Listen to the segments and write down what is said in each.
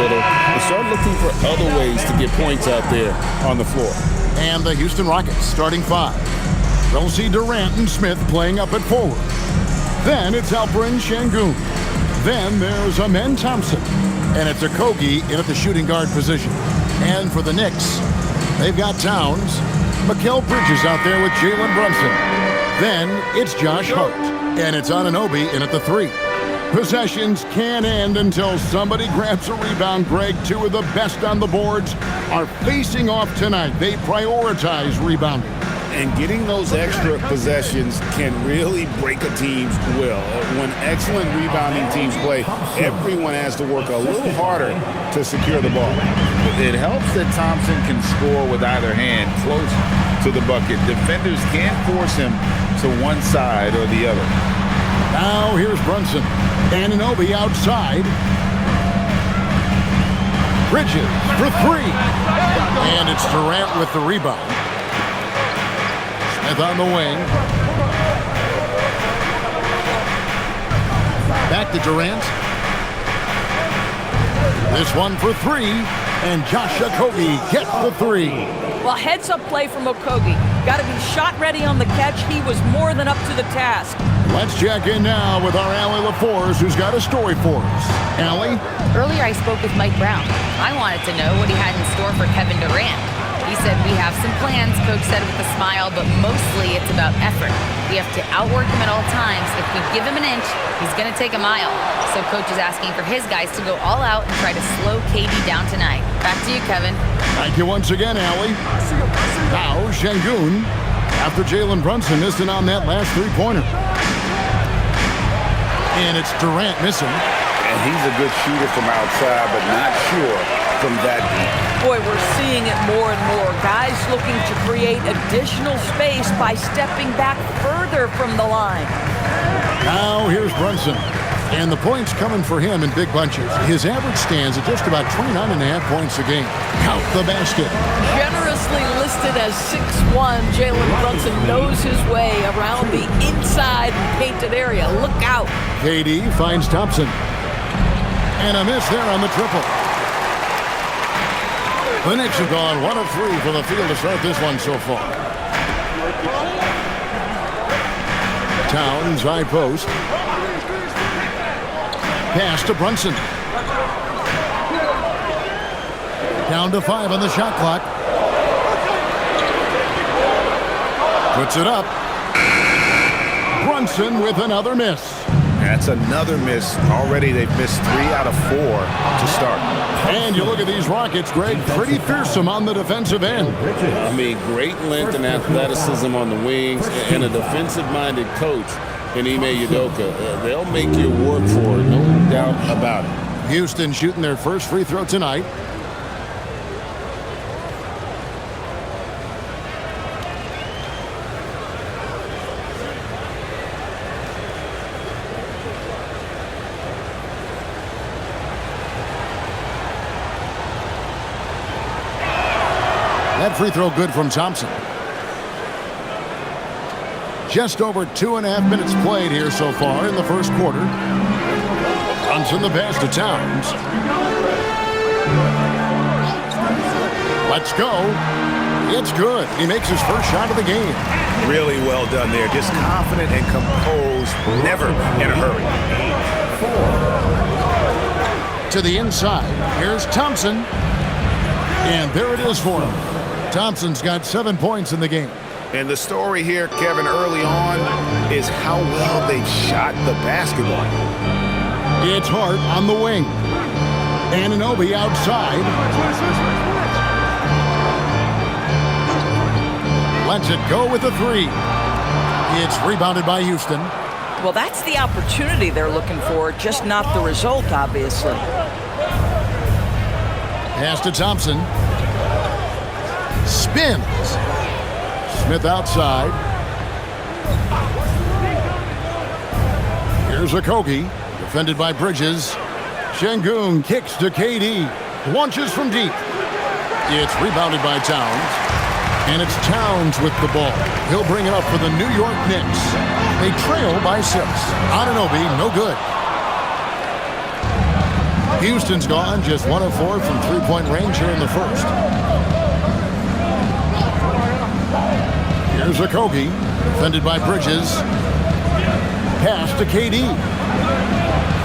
little and start looking for other ways to get points out there on the floor. And the Houston Rockets starting five. Chelsea, Durant, and Smith playing up at forward. Then it's Alperen Şengün. Then there's Amen Thompson. And it's Okogie in at the shooting guard position. And for the Knicks, they've got Towns. Mikal Bridges out there with Jalen Brunson. Then it's Josh Hart. And it's Anunoby in at the three. Possessions can't end until somebody grabs a rebound, Greg. Two of the best on the boards are facing off tonight. They prioritize rebounding. And getting those extra possessions can really break a team's will. When excellent rebounding teams play, everyone has to work a little harder to secure the ball. It helps that Thompson can score with either hand close to the bucket. Defenders can't force him to one side or the other. Now here's Brunson. Anunoby outside. Bridges for three. And it's Durant with the rebound. Smith on the wing. Back to Durant. This one for three. And Josh Okogie gets the three. Well, heads-up play from Okogie. Got to be shot ready on the catch. He was more than up to the task. Let's check in now with our Allie LaForce, who's got a story for us. Allie? Earlier I spoke with Mike Brown. I wanted to know what he had in store for Kevin Durant. He said, we have some plans, Coach said with a smile, but mostly it's about effort. We have to outwork him at all times. If we give him an inch, he's going to take a mile. So Coach is asking for his guys to go all out and try to slow KD down tonight. Back to you, Kevin. Thank you once again, Allie. Now, Şengün, after Jalen Brunson missed it on that last three-pointer. And it's Durant missing. And he's a good shooter from outside, but not sure from that deep. Boy, we're seeing it more and more. Guys looking to create additional space by stepping back further from the line. Now here's Brunson. And the points coming for him in big bunches. His average stands at just about 29.5 points a game. Count the basket. Generously listed as 6'1", Jalen Brunson knows his way around the inside painted area. Look out. KD finds Thompson. And a miss there on the triple. The Knicks have gone 1 of 3 for the field to start this one so far. Towns, high post. Pass to Brunson. Down to 5 on the shot clock. Puts it up. Brunson with another miss. That's another miss. Already they've missed 3 out of 4 to start. And you look at these Rockets, Greg, pretty fearsome on the defensive end. I mean, great length and athleticism on the wings and a defensive-minded coach in Ime Udoka. They'll make you work for it, no doubt about it. Houston shooting their first free throw tonight. That free throw good from Thompson. Just over 2.5 minutes played here so far in the first quarter. Brunson the pass to Towns. Let's go. It's good. He makes his first shot of the game. Really well done there. Just confident and composed, never in a hurry. To the inside. Here's Thompson. And there it is for him. Thompson's got 7 points in the game. And the story here, Kevin, early on is how well they shot the basketball. It's Hart on the wing. Anunoby outside. Lets it go with the three. It's rebounded by Houston. Well, that's the opportunity they're looking for, just not the result, obviously. Pass to Thompson. Spins. Smith outside. Here's Okogie, defended by Bridges. Şengün kicks to KD. Launches from deep. It's rebounded by Towns. And it's Towns with the ball. He'll bring it up for the New York Knicks. They trail by 6. Anunoby, no good. Houston's gone just 1 of 4 from three-point range here in the first. Here's Okogie, defended by Bridges. Pass to KD.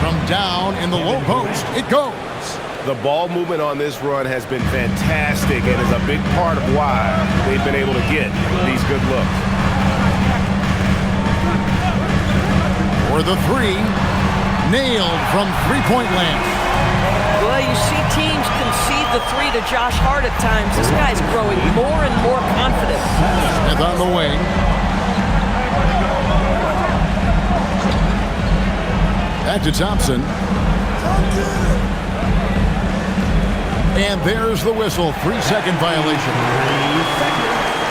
From down in the low post, it goes. The ball movement on this run has been fantastic and is a big part of why they've been able to get these good looks. For the three, nailed from three-point land. Well, you see teams concede the three to Josh Hart at times. This guy's growing more and more confident. Smith on the wing. Back to Thompson. And there's the whistle. 3-second violation.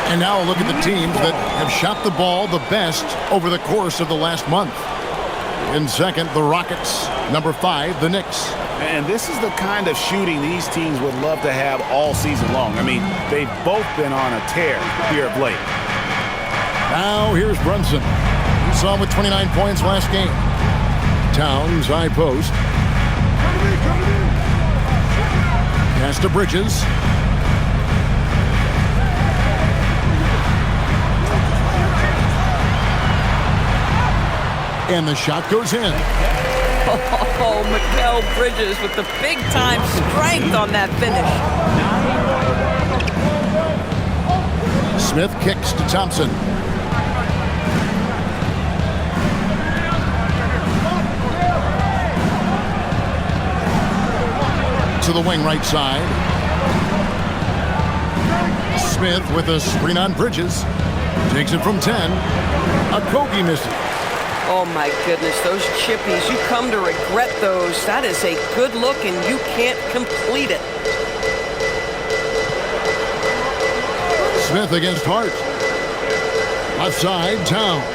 And now a look at the teams that have shot the ball the best over the course of the last month. In second, the Rockets. Number 5, the Knicks. And this is the kind of shooting these teams would love to have all season long. I mean, they've both been on a tear here of late. Now here's Brunson. You saw him with 29 points last game. Towns, high post. Pass to Bridges. And the shot goes in. Oh, Mikal Bridges with the big-time strength on that finish. Smith kicks to Thompson. To the wing right side. Smith with a screen on Bridges. Takes it from 10. Okogie misses. Oh, my goodness, those chippies, you come to regret those. That is a good look, and you can't complete it. Smith against Hart. Left side, Towns.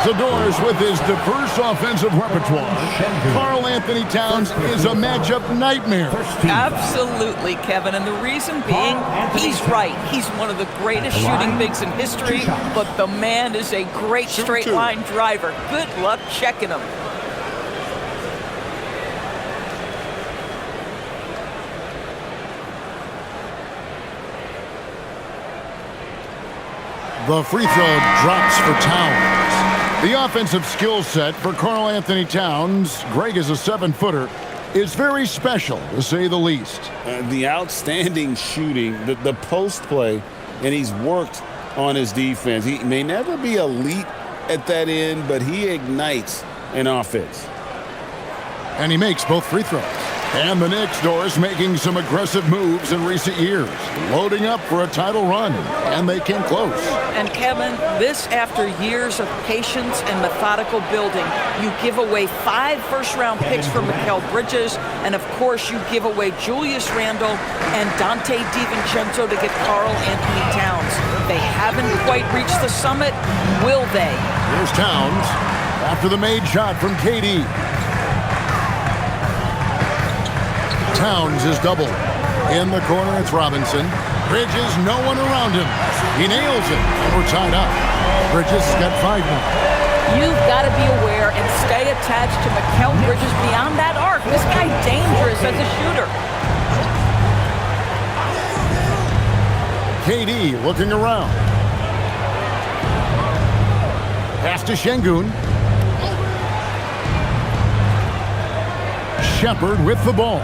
The Doors with his diverse offensive repertoire. Karl Anthony Towns is a matchup nightmare. Absolutely, Kevin. And the reason being, he's right. He's one of the greatest shooting bigs in history, but the man is a great straight-line driver. Good luck checking him. The free throw drops for Towns. The offensive skill set for Karl Anthony Towns, Greg is a 7-footer, is very special, to say the least. The outstanding shooting, the post play, and he's worked on his defense. He may never be elite at that end, but he ignites an offense. And he makes both free throws. And the Knicks, Doris, making some aggressive moves in recent years, loading up for a title run, and they came close. And Kevin, this after years of patience and methodical building. You give away 5 first-round picks for Mikal Bridges, and of course you give away Julius Randle and Dante DiVincenzo to get Karl Anthony Towns. They haven't quite reached the summit, will they? Here's Towns after the made shot from KD. Towns is doubled. In the corner, it's Robinson. Bridges, no one around him. He nails it, and we're tied up. Bridges has got 5 now. You've got to be aware and stay attached to Mikal Bridges beyond that arc. This guy's dangerous as a shooter. KD looking around. Pass to Şengün. Shepard with the ball.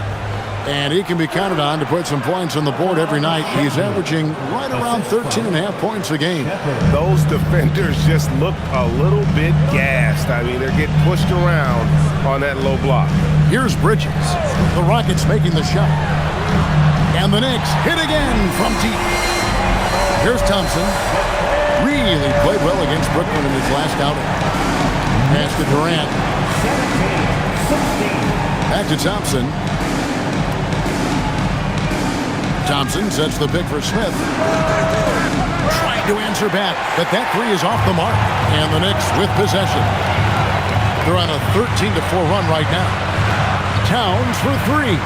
And he can be counted on to put some points on the board every night. He's averaging right around 13.5 points a game. Those defenders just look a little bit gassed. I mean, they're getting pushed around on that low block. Here's Bridges. The Rockets making the shot. And the Knicks hit again from deep. Here's Thompson. Really played well against Brooklyn in his last outing. Pass to Durant. Back to Thompson. Thompson sets the pick for Smith. Trying to answer back, but that three is off the mark. And the Knicks with possession. They're on a 13-4 run right now. Towns for 3.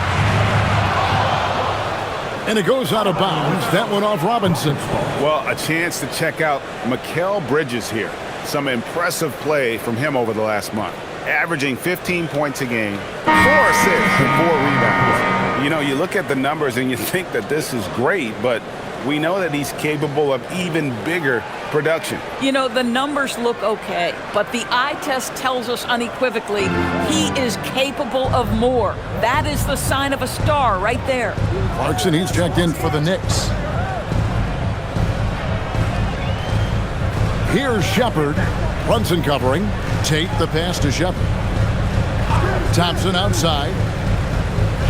And it goes out of bounds. That one off Robinson. Well, a chance to check out Mikal Bridges here. Some impressive play from him over the last month. averaging 15 points a game, 4 assists, and 4 rebounds. You know, you look at the numbers and you think that this is great, but we know that he's capable of even bigger production. You know, the numbers look okay, but the eye test tells us unequivocally he is capable of more. That is the sign of a star right there. Clarkson, he's checked in for the Knicks. Here's Shepard. Brunson covering. Tate the pass to Shepard. Thompson outside.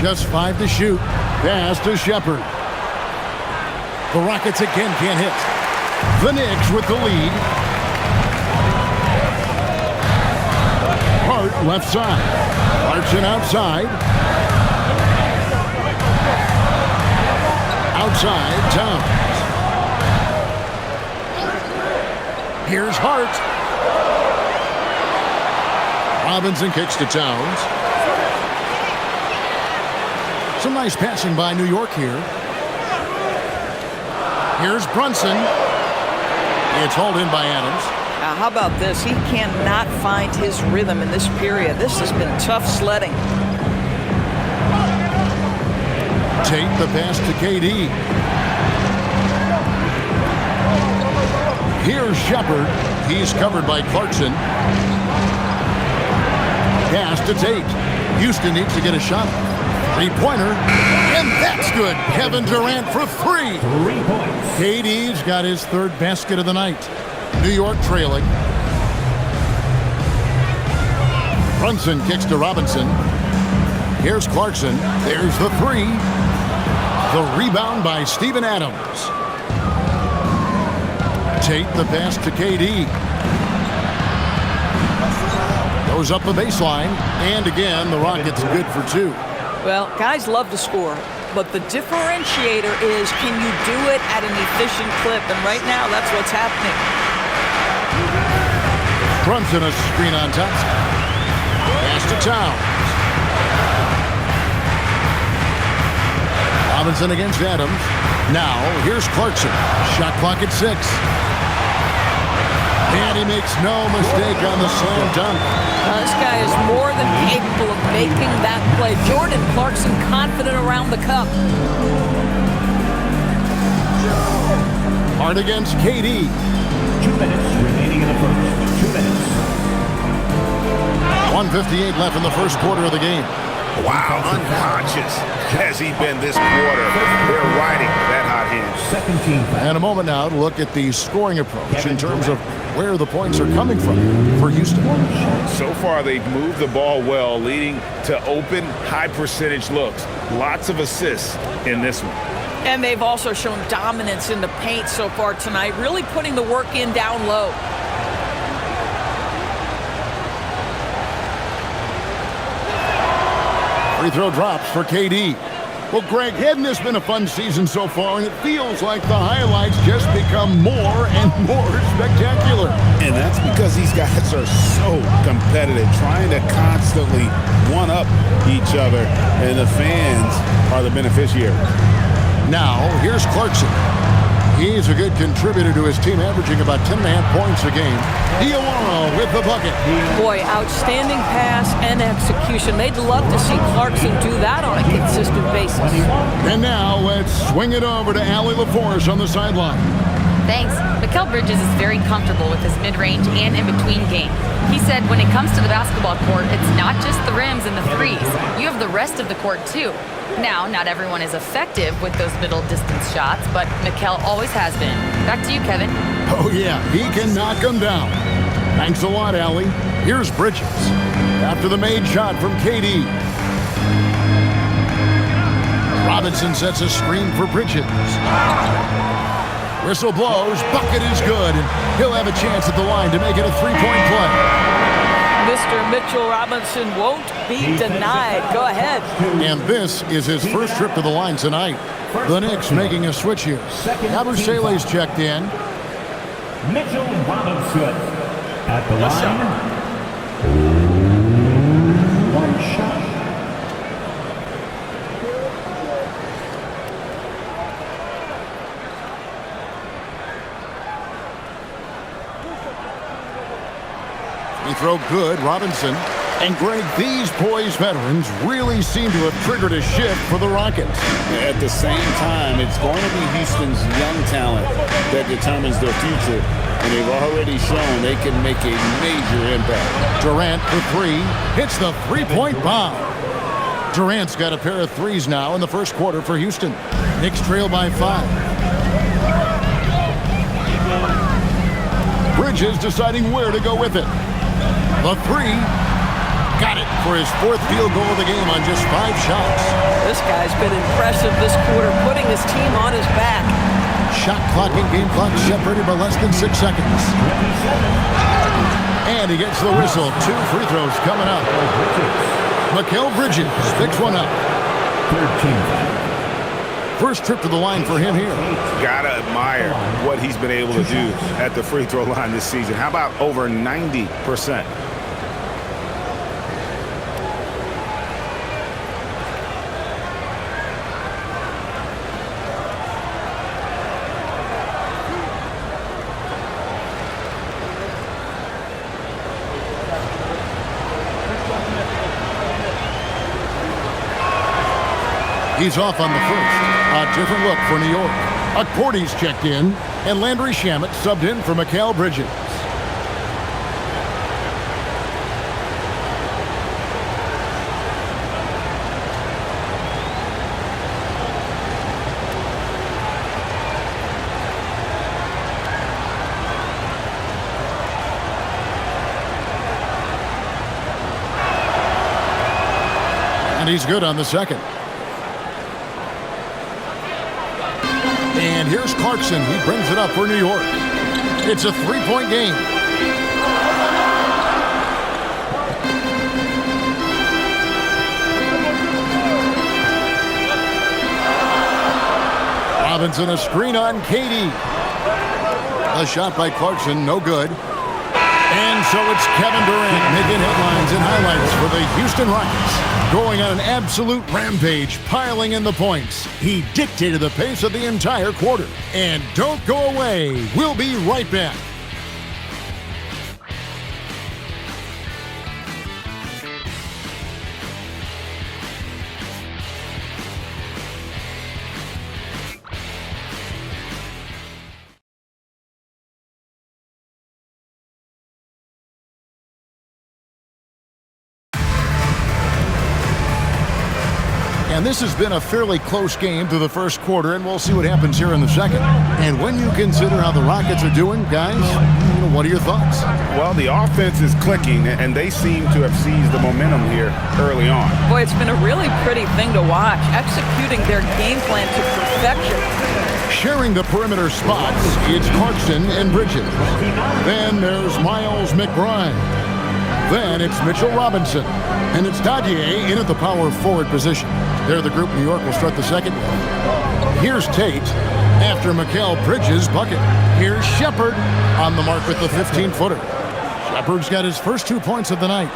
Just 5 to shoot. Pass to Shepard. The Rockets again can't hit. The Knicks with the lead. Hart left side. Clarkson outside. Outside, Towns. Here's Hart. Robinson kicks to Towns. Some nice passing by New York here. Here's Brunson. It's hauled in by Adams. Now, how about this? He cannot find his rhythm in this period. This has been tough sledding. Tate the pass to KD. Here's Shepard. He's covered by Clarkson. Pass to Tate. Houston needs to get a shot. Three-pointer. And that's good. Kevin Durant for 3. 3 points. KD's got his 3rd basket of the night. New York trailing. Brunson kicks to Robinson. Here's Clarkson. There's the 3. The rebound by Steven Adams. Tate the pass to KD. Goes up the baseline. And again, the Rockets good for 2. Well, guys love to score, but the differentiator is, can you do it at an efficient clip? And right now, that's what's happening. Brunson a screen on Thompson. Pass to Towns. Robinson against Adams. Now, here's Clarkson. Shot clock at 6. And he makes no mistake on the slam dunk. This guy is more than capable of making that play. Jordan Clarkson confident around the cup. Hard against KD. 2 minutes remaining in the first. 2 minutes. 1:58 left in the first quarter of the game. Wow, unconscious has he been this quarter. They're riding that hot hand. Second team foul. And a moment now to look at the scoring approach in terms of where the points are coming from for Houston. So far, they've moved the ball well, leading to open, high-percentage looks. Lots of assists in this one. And they've also shown dominance in the paint so far tonight, really putting the work in down low. Free throw drops for KD. Well, Greg, hadn't this been a fun season so far? And it feels like the highlights just become more and more spectacular. And that's because these guys are so competitive, trying to constantly one-up each other, and the fans are the beneficiaries. Now, here's Clarkson. He's a good contributor to his team, averaging about 10.5 points a game. Diawara with the bucket. Boy, outstanding pass and execution. They'd love to see Clarkson do that on a consistent basis. And now let's swing it over to Allie LaForce on the sideline. Thanks. Mikal Bridges is very comfortable with his mid-range and in-between game. He said when it comes to the basketball court, it's not just the rims and the threes. You have the rest of the court, too. Now, not everyone is effective with those middle-distance shots, but Mikal always has been. Back to you, Kevin. Oh, yeah, he can knock them down. Thanks a lot, Allie. Here's Bridges. After the made shot from KD. Robinson sets a screen for Bridges. Whistle blows, bucket is good, and he'll have a chance at the line to make it a three-point play. Mr. Mitchell Robinson won't be denied. Go ahead. And this is his first trip to the line tonight. The Knicks making a switch here. Abusele's checked in. Mitchell Robinson at the line. One shot. Free throw good. Robinson And Greg, these poised veterans really seem to have triggered a shift for the Rockets. At the same time, it's going to be Houston's young talent that determines their future. And they've already shown they can make a major impact. Durant for three, hits the three-point bomb. Durant's got a pair of threes now in the first quarter for Houston. Knicks trail by 5. Bridges deciding where to go with it. The three, got it for his 4th field goal of the game on just 5 shots. This guy's been impressive this quarter, putting his team on his back. Shot clock and game clock separated by less than 6 seconds. And he gets the whistle. 2 free throws coming up. Mikal Bridges picks one up. 13. First trip to the line for him here. Gotta admire what he's been able to do at the free throw line this season. How about over 90%? He's off on the first. A different look for New York. Accordy's checked in, and Landry Shamet subbed in for Mikal Bridges. And he's good on the second. And here's Clarkson. He brings it up for New York. It's a 3-point game. Robinson, a screen on Katie. A shot by Clarkson, no good. And so it's Kevin Durant making headlines and highlights for the Houston Rockets. Going on an absolute rampage, piling in the points. He dictated the pace of the entire quarter. And don't go away. We'll be right back. And this has been a fairly close game through the first quarter, and we'll see what happens here in the second. And when you consider how the Rockets are doing, guys, what are your thoughts? Well, the offense is clicking, and they seem to have seized the momentum here early on. Boy, it's been a really pretty thing to watch, executing their game plan to perfection. Sharing the perimeter spots, it's Clarkson and Bridges. Then there's Miles McBride. Then it's Mitchell Robinson. And it's Dadier in at the power forward position. They're the group New York will start the second with. Here's Tate after Mikal Bridges' bucket. Here's Shepard on the mark with the 15-footer. Shepard's got his first 2 points of the night.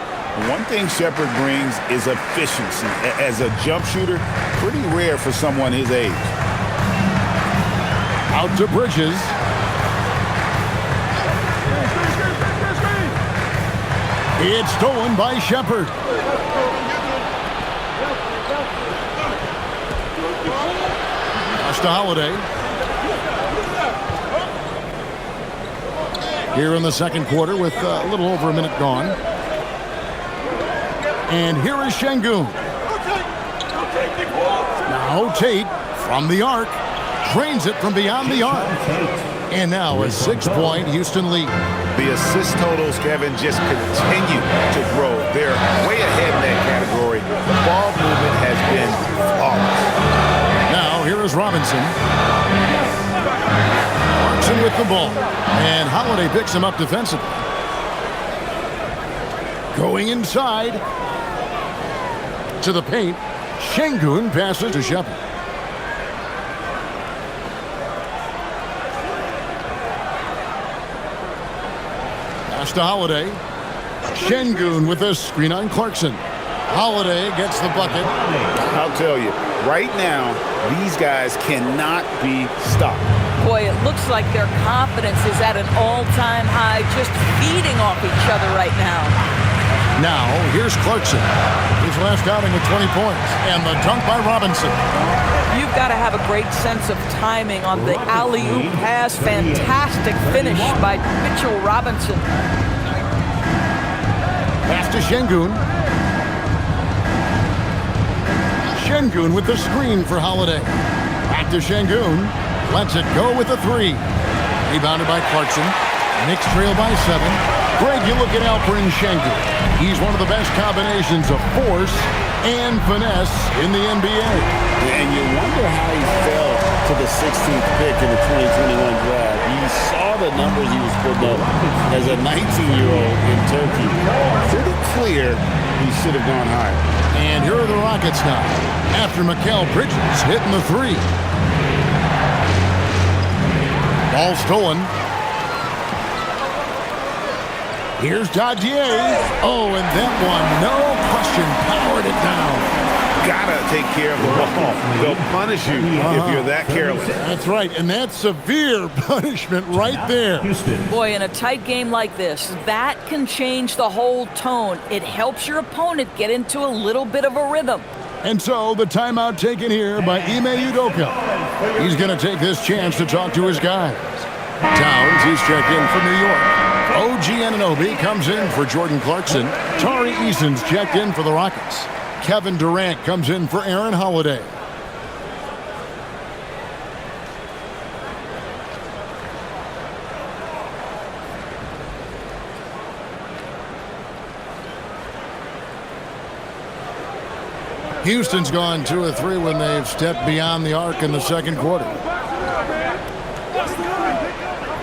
One thing Shepard brings is efficiency. As a jump shooter, pretty rare for someone his age. Out to Bridges. It's stolen by Shepard. Pass to Holiday. Here in the second quarter with a little over a minute gone. And here is Şengün. Now Tate from the arc. Drains it from beyond the arc. And now a 6-point Houston lead. The assist totals, Kevin, just continue to grow. They're way ahead in that category. The ball movement has been flawless. Now here is Robinson. Clarkson with the ball. And Holiday picks him up defensively. Going inside to the paint. Şengün passes to Shepard. Pass to Holiday. Şengün with a screen on Clarkson. Holiday gets the bucket. I'll tell you, right now, these guys cannot be stopped. Boy, it looks like their confidence is at an all-time high, just feeding off each other right now. Now, here's Clarkson. His last outing with 20 points. And the dunk by Robinson. You've got to have a great sense of timing on the alley-oop pass. Fantastic finish by Mitchell Robinson. Pass to Şengün. Şengün with the screen for Holiday. Back to Şengün. Lets it go with the three. Rebounded by Clarkson. Knicks trail by 7. Greg, you look at Alperen Şengün. He's one of the best combinations of force and finesse in the NBA. And you wonder how he fell to the 16th pick in the 2021 draft. You saw the numbers he was putting up as a 19-year-old in Turkey. Pretty clear he should have gone higher. And here are the Rockets now, after Mikal Bridges hitting the three. Ball stolen. Here's Dadier. Oh, and that one, no question, powered it down. Gotta take care of the ball. They'll punish you if you're that careless. That's right, and that's severe punishment right there. Boy, in a tight game like this, that can change the whole tone. It helps your opponent get into a little bit of a rhythm. And so the timeout taken here by Ime Udoka. He's going to take this chance to talk to his guys. Towns, he's checked in for New York. OG Anunoby comes in for Jordan Clarkson. Tari Eason's checked in for the Rockets. Kevin Durant comes in for Aaron Holiday. Houston's gone 2 of 3 when they've stepped beyond the arc in the second quarter.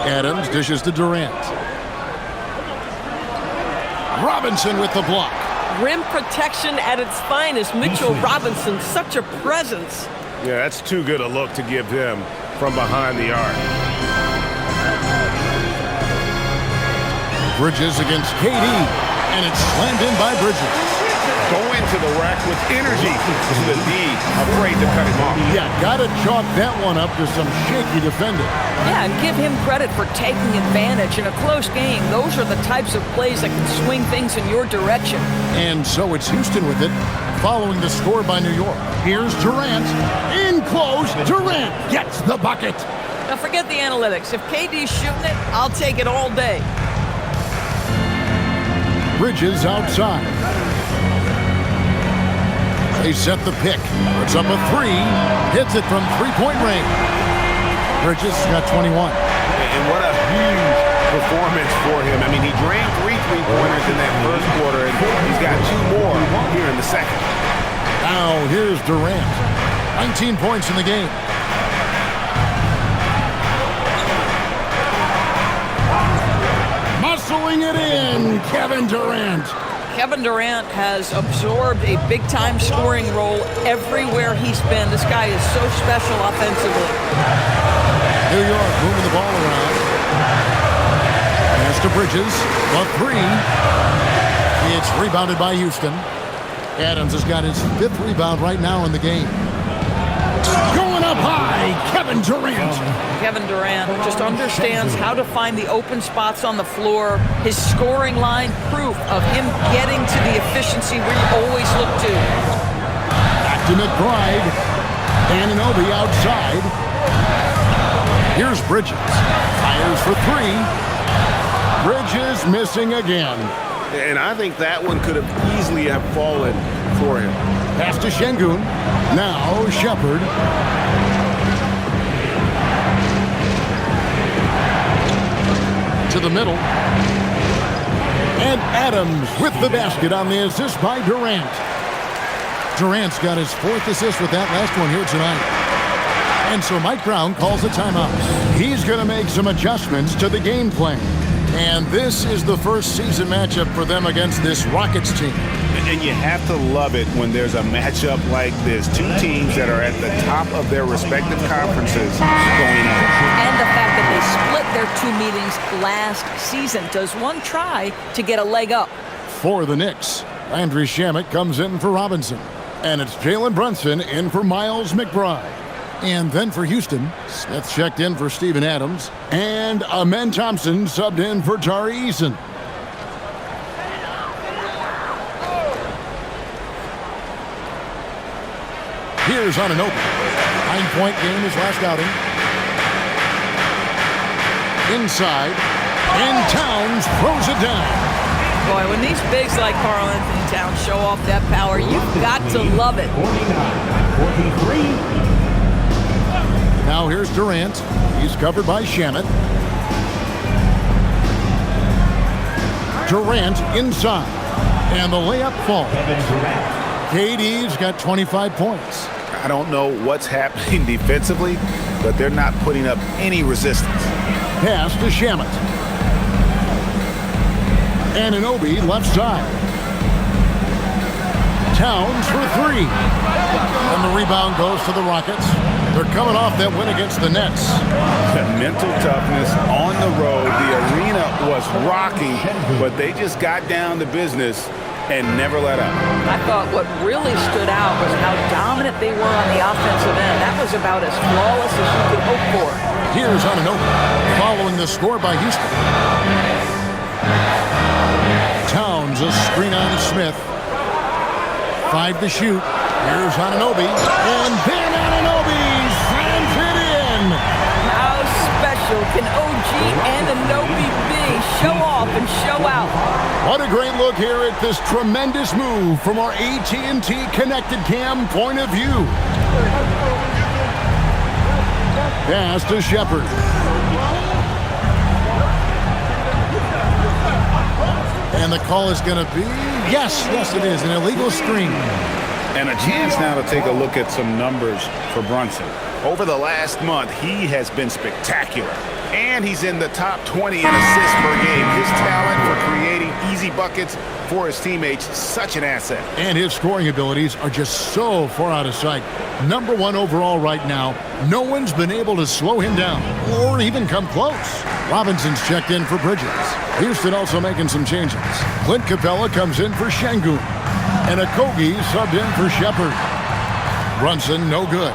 Adams dishes to Durant. Robinson with the block. Rim protection at its finest. Mitchell Robinson, such a presence. Yeah, that's too good a look to give him from behind the arc. Bridges against KD, and it's slammed in by Bridges. Going to the rack with energy to the D, afraid to cut him off. Yeah, gotta chalk that one up to some shaky defending. Yeah, and give him credit for taking advantage in a close game. Those are the types of plays that can swing things in your direction. And so it's Houston with it, following the score by New York. Here's Durant. In close, Durant gets the bucket. Now forget the analytics. If KD's shooting it, I'll take it all day. Bridges outside. They set the pick. Puts up a three. Hits it from three-point range. Bridges got 21. And what a huge performance for him. I mean, he drained 3 3-pointers in that first quarter, and he's got 2 more here in the second. Now here's Durant. 19 points in the game. Muscling it in, Kevin Durant. Kevin Durant has absorbed a big-time scoring role everywhere he's been. This guy is so special offensively. New York moving the ball around. Pass to Bridges. The three. It's rebounded by Houston. Adams has got his 5th rebound right now in the game. Going up high, Kevin Durant. Kevin Durant just understands how to find the open spots on the floor. His scoring line, proof of him getting to the efficiency we always look to. Back to McBride. Anunoby outside. Here's Bridges. Fires for 3. Bridges missing again. And I think that one could have easily have fallen for him. Pass to Şengün. Now Shepard. To the middle. And Adams with the basket on the assist by Durant. Durant's got his 4th assist with that last one here tonight. And so Mike Brown calls a timeout. He's going to make some adjustments to the game plan. And this is the first season matchup for them against this Rockets team. And you have to love it when there's a matchup like this. 2 teams that are at the top of their respective conferences going at it. And the fact that they split their 2 meetings last season. Does one try to get a leg up? For the Knicks, Landry Shamet comes in for Robinson. And it's Jalen Brunson in for Miles McBride. And then for Houston, Smith checked in for Steven Adams. And Amen Thompson subbed in for Tari Eason. Here's Anunoby. 9-point game his last outing. Inside. And Towns throws it down. Boy, when these bigs like Karl Anthony Towns show off that power, you've got to love it. 49-43. Now here's Durant. He's covered by Shannon. Durant inside. And the layup falls. KD's got 25 points. I don't know what's happening defensively, but they're not putting up any resistance. Pass to Shamet. Anunoby left side. Towns for three. And the rebound goes to the Rockets. They're coming off that win against the Nets. Mental toughness on the road. The arena was rocking, but they just got down to business and never let up. I thought what really stood out was how dominant they were on the offensive end. That was about as flawless as you could hope for. Here's Anunoby following the score by Houston. Towns a screen on Smith. 5 to shoot. Here's Anunoby. And then Anunoby slams it in. How special can OG Anunoby be? Show off and show out. What a great look here at this tremendous move from our AT&T Connected Cam point of view. Pass to Shepard. And the call is going to be, yes, it is, an illegal screen. And a chance now to take a look at some numbers for Brunson. Over the last month, he has been spectacular. And he's in the top 20 in assists per game. His talent for creating easy buckets for his teammates, such an asset. And his scoring abilities are just so far out of sight. Number 1 overall right now. No one's been able to slow him down or even come close. Robinson's checked in for Bridges. Houston also making some changes. Clint Capella comes in for Şengün. And Okogie subbed in for Shepard. Brunson, no good.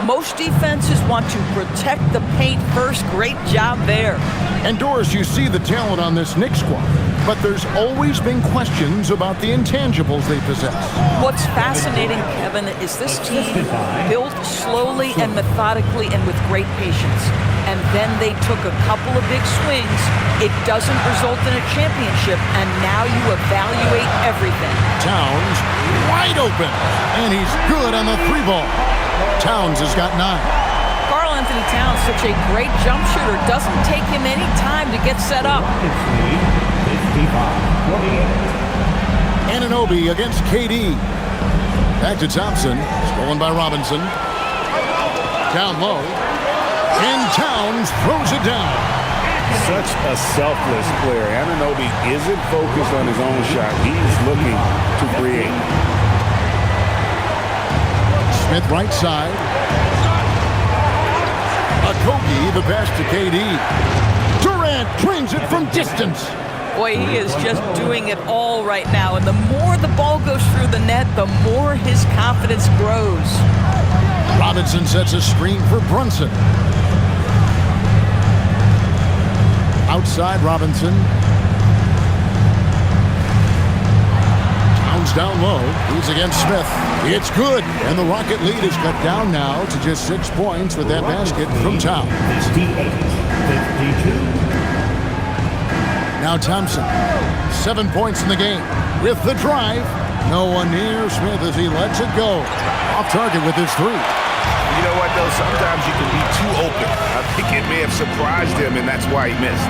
Most defenses want to protect the paint first. Great job there. And Doris, you see the talent on this Knicks squad, but there's always been questions about the intangibles they possess. What's fascinating, Kevin, is this team built slowly and methodically and with great patience. And then they took a couple of big swings. It doesn't result in a championship, and now you evaluate everything. Towns wide open, and he's good on the 3-ball. Towns has got 9. Karl Anthony Towns, such a great jump shooter, doesn't take him any time to get set up. Anunoby against KD. Back to Thompson, stolen by Robinson. Down low. And Towns throws it down. Such a selfless player. Anunoby isn't focused on his own shot. He's looking to create. Smith right side. Okogie the pass to KD. Durant drains it from distance. Boy, he is just doing it all right now. And the more the ball goes through the net, the more his confidence grows. Robinson sets a screen for Brunson. Outside Robinson. Towns down low. He's against Smith. It's good. And the Rocket lead is cut down now to just 6 points with that basket from Towns. 58-52. Now Thompson. 7 points in the game. With the drive. No one near Smith as he lets it go. Off target with his 3. You know what, though? Sometimes you can be too open. I think it may have surprised him, and that's why he missed.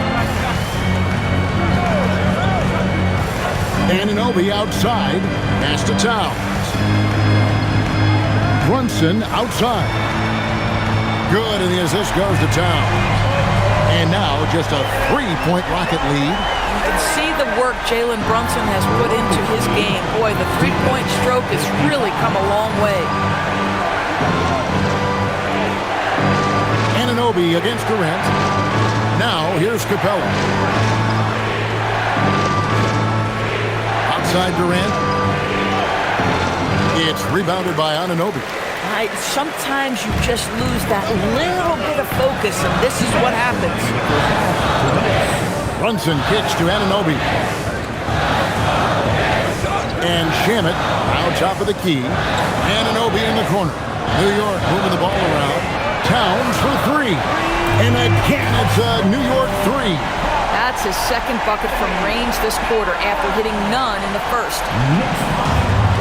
Anunoby outside. Pass to Towns. Brunson outside. Good, and the assist goes to Towns. And now just a 3-point Rocket lead. You can see the work Jalen Brunson has put into his game. Boy, the 3-point stroke has really come a long way. Anunoby against Durant. Now here's Capella. Outside Durant. It's rebounded by Anunoby. Sometimes you just lose that little bit of focus, and this is what happens. Brunson kicks to Anunoby. And Shamet out top of the key. Anunoby in the corner. New York moving the ball around. Towns for three. And again, it's a New York three. That's his second bucket from range this quarter after hitting none in the first.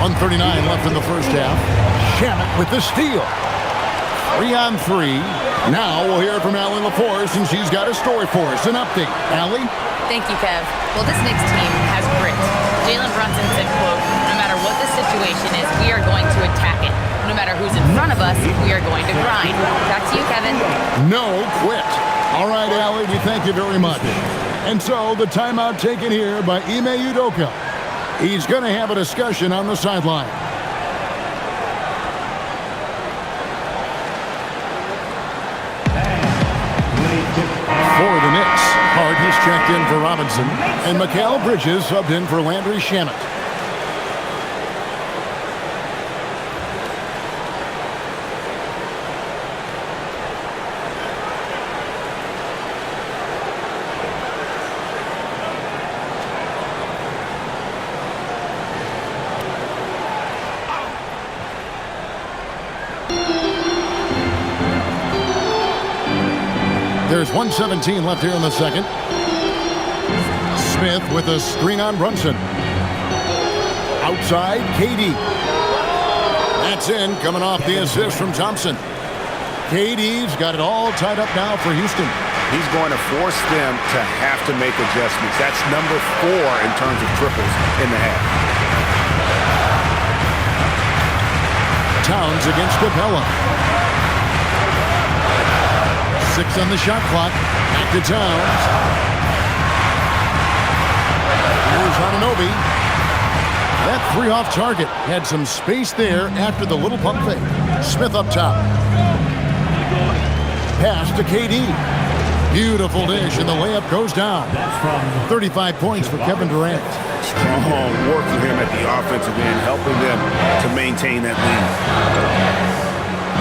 1:39 left in the first half. Shamet with the steal. 3 on 3. Now we'll hear from Allie LaForce, and she's got a story for us. An update. Allie? Thank you, Kev. Well, this Knicks team has grit. Jalen Brunson said, quote, no matter what the situation is, we are going to attack it. No matter who's in front of us, we are going to grind. Back to you, Kevin. No quit. All right, Allie, we thank you very much. And so the timeout taken here by Ime Udoka. He's going to have a discussion on the sideline. For the Knicks, Hart has checked in for Robinson, and Mikal Bridges subbed in for Landry Shamet. There's 1:17 left here in the second. Smith with a screen on Brunson. Outside, KD. That's in, coming off the assist from Thompson. KD's got it all tied up now for Houston. He's going to force them to have to make adjustments. That's number 4 in terms of triples in the half. Towns against Capella. 6 on the shot clock. Back to Towns. Here's Anunoby. That 3 off target had some space there after the little pump fake. Smith up top. Pass to KD. Beautiful dish, and the layup goes down. 35 points for Kevin Durant. Strong work for him at the offensive end, helping them to maintain that lead.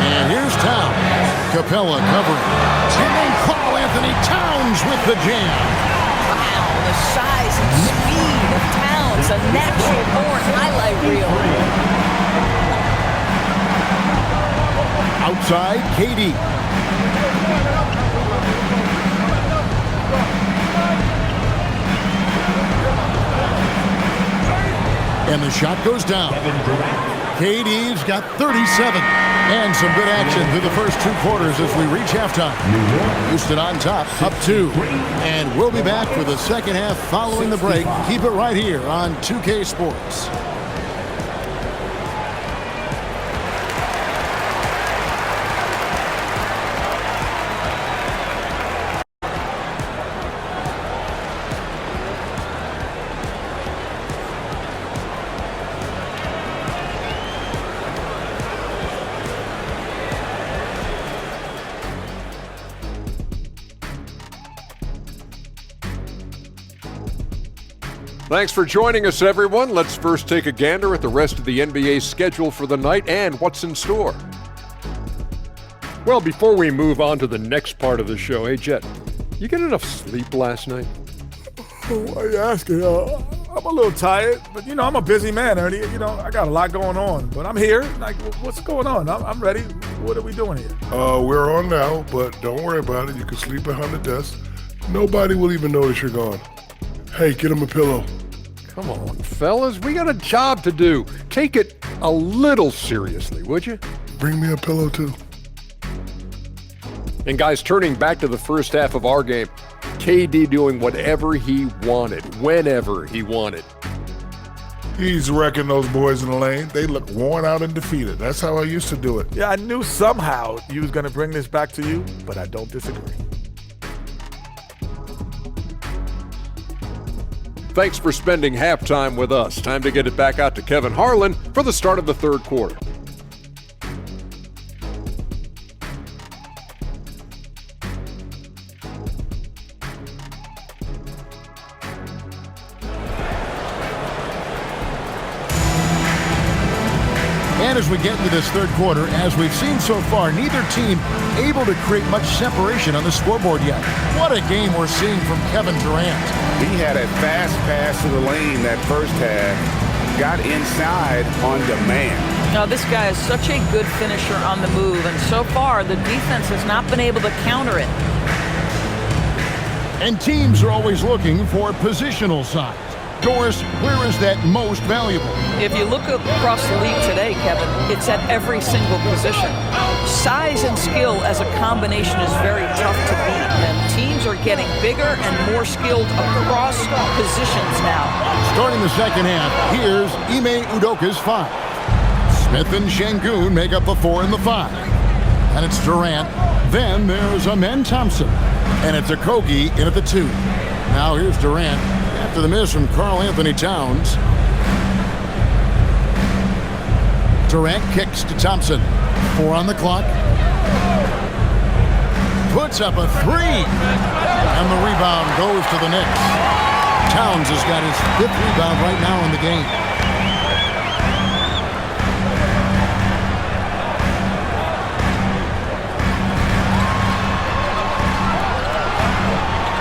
And here's Towns. Capella covering. And Karl Anthony Towns with the jam. Wow, the size and speed of Towns, a natural-born highlight reel. Outside, KD. And the shot goes down. KD's got 37. And some good action through the first 2 quarters as we reach halftime. Houston on top, up 2. And we'll be back for the second half following the break. Keep it right here on 2K Sports. Thanks for joining us, everyone. Let's first take a gander at the rest of the NBA schedule for the night and what's in store. Well, before we move on to the next part of the show, hey, Jet, you get enough sleep last night? Why are you asking? I'm a little tired, but, I'm a busy man, Ernie. I got a lot going on, but I'm here. Like, what's going on? I'm ready. What are we doing here? We're on now, but don't worry about it. You can sleep behind the desk. Nobody will even notice you're gone. Hey, get him a pillow. Come on, fellas. We got a job to do. Take it a little seriously, would you? Bring me a pillow, too. And guys, turning back to the first half of our game, KD doing whatever he wanted, whenever he wanted. He's wrecking those boys in the lane. They look worn out and defeated. That's how I used to do it. Yeah, I knew somehow you was going to bring this back to you, but I don't disagree. Thanks for spending halftime with us. Time to get it back out to Kevin Harlan for the start of the third quarter. And as we get into this third quarter, as we've seen so far, neither team able to create much separation on the scoreboard yet. What a game we're seeing from Kevin Durant. He had a fast pass to the lane that first half, got inside on demand. Now, this guy is such a good finisher on the move, and so far the defense has not been able to counter it. And teams are always looking for positional size. Doris, where is that most valuable? If you look across the league today, Kevin, it's at every single position. Size and skill as a combination is very tough to beat, and teams are getting bigger and more skilled across positions now. Starting the second half, here's Ime Udoka's 5. Smith and Şengün make up the 4 and the 5. And it's Durant. Then there's Amen Thompson. And it's Okogie in at the 2. Now here's Durant after the miss from Karl Anthony Towns. Durant kicks to Thompson. 4 on the clock. Puts up a 3. And the rebound goes to the Knicks. Towns has got his 5th rebound right now in the game.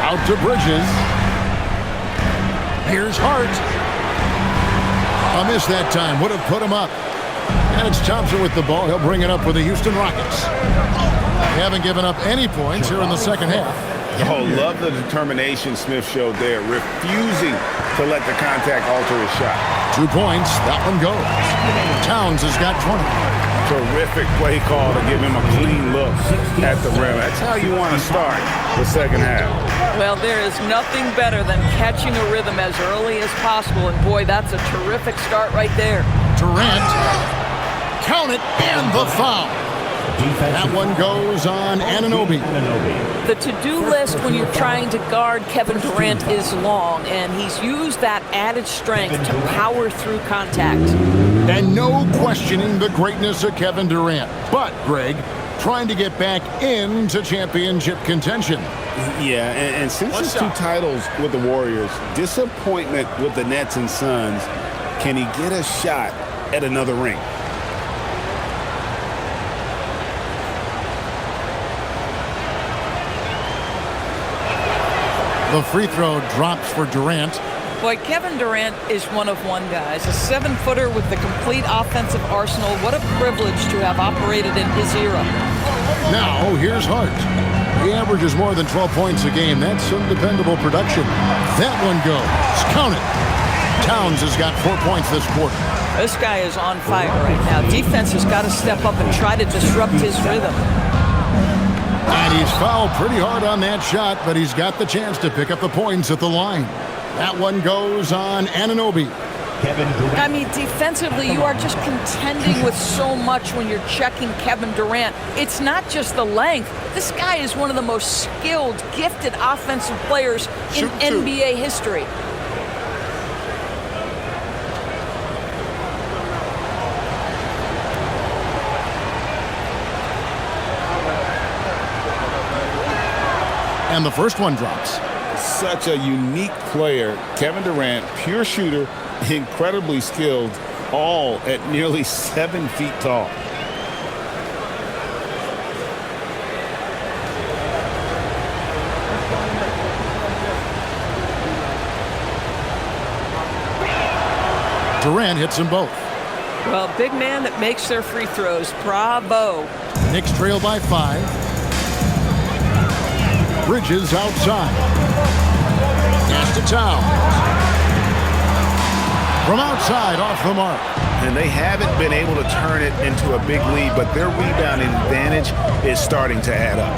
Out to Bridges. Here's Hart. A miss that time. Would have put him up. And it's Thompson with the ball. He'll bring it up with the Houston Rockets. They haven't given up any points here in the second half. Oh, love the determination Smith showed there, refusing to let the contact alter his shot. 2 points. That one goes. Towns has got 20. Terrific play call to give him a clean look at the rim. That's how you want to start the second half. Well, there is nothing better than catching a rhythm as early as possible, and boy, that's a terrific start right there. Durant, count it, and the foul. That one goes on Anunoby. The to-do list when you're trying to guard Kevin Durant is long, and he's used that added strength to power through contact. And no questioning the greatness of Kevin Durant. But, Greg, trying to get back into championship contention. Yeah, and since his 2 titles with the Warriors, disappointment with the Nets and Suns, can he get a shot at another ring? The free throw drops for Durant. Boy, Kevin Durant is one of one guys, a 7-footer with the complete offensive arsenal. What a privilege to have operated in his era. Now, here's Hart. He averages more than 12 points a game. That's some dependable production. That one goes. Count it. Towns has got 4 points this quarter. This guy is on fire right now. Defense has got to step up and try to disrupt his rhythm. And he's fouled pretty hard on that shot, but he's got the chance to pick up the points at the line. That one goes on Anunoby. I mean, defensively, you are just contending with so much when you're checking Kevin Durant. It's not just the length. This guy is one of the most skilled, gifted offensive players in NBA history. And the first one drops. Such a unique player. Kevin Durant, pure shooter, incredibly skilled, all at nearly 7 feet tall. Durant hits them both. Well, big man that makes their free throws. Bravo. Knicks trail by 5. Bridges outside. Pass to Towns. From outside, off the mark. And they haven't been able to turn it into a big lead, but their rebounding advantage is starting to add up.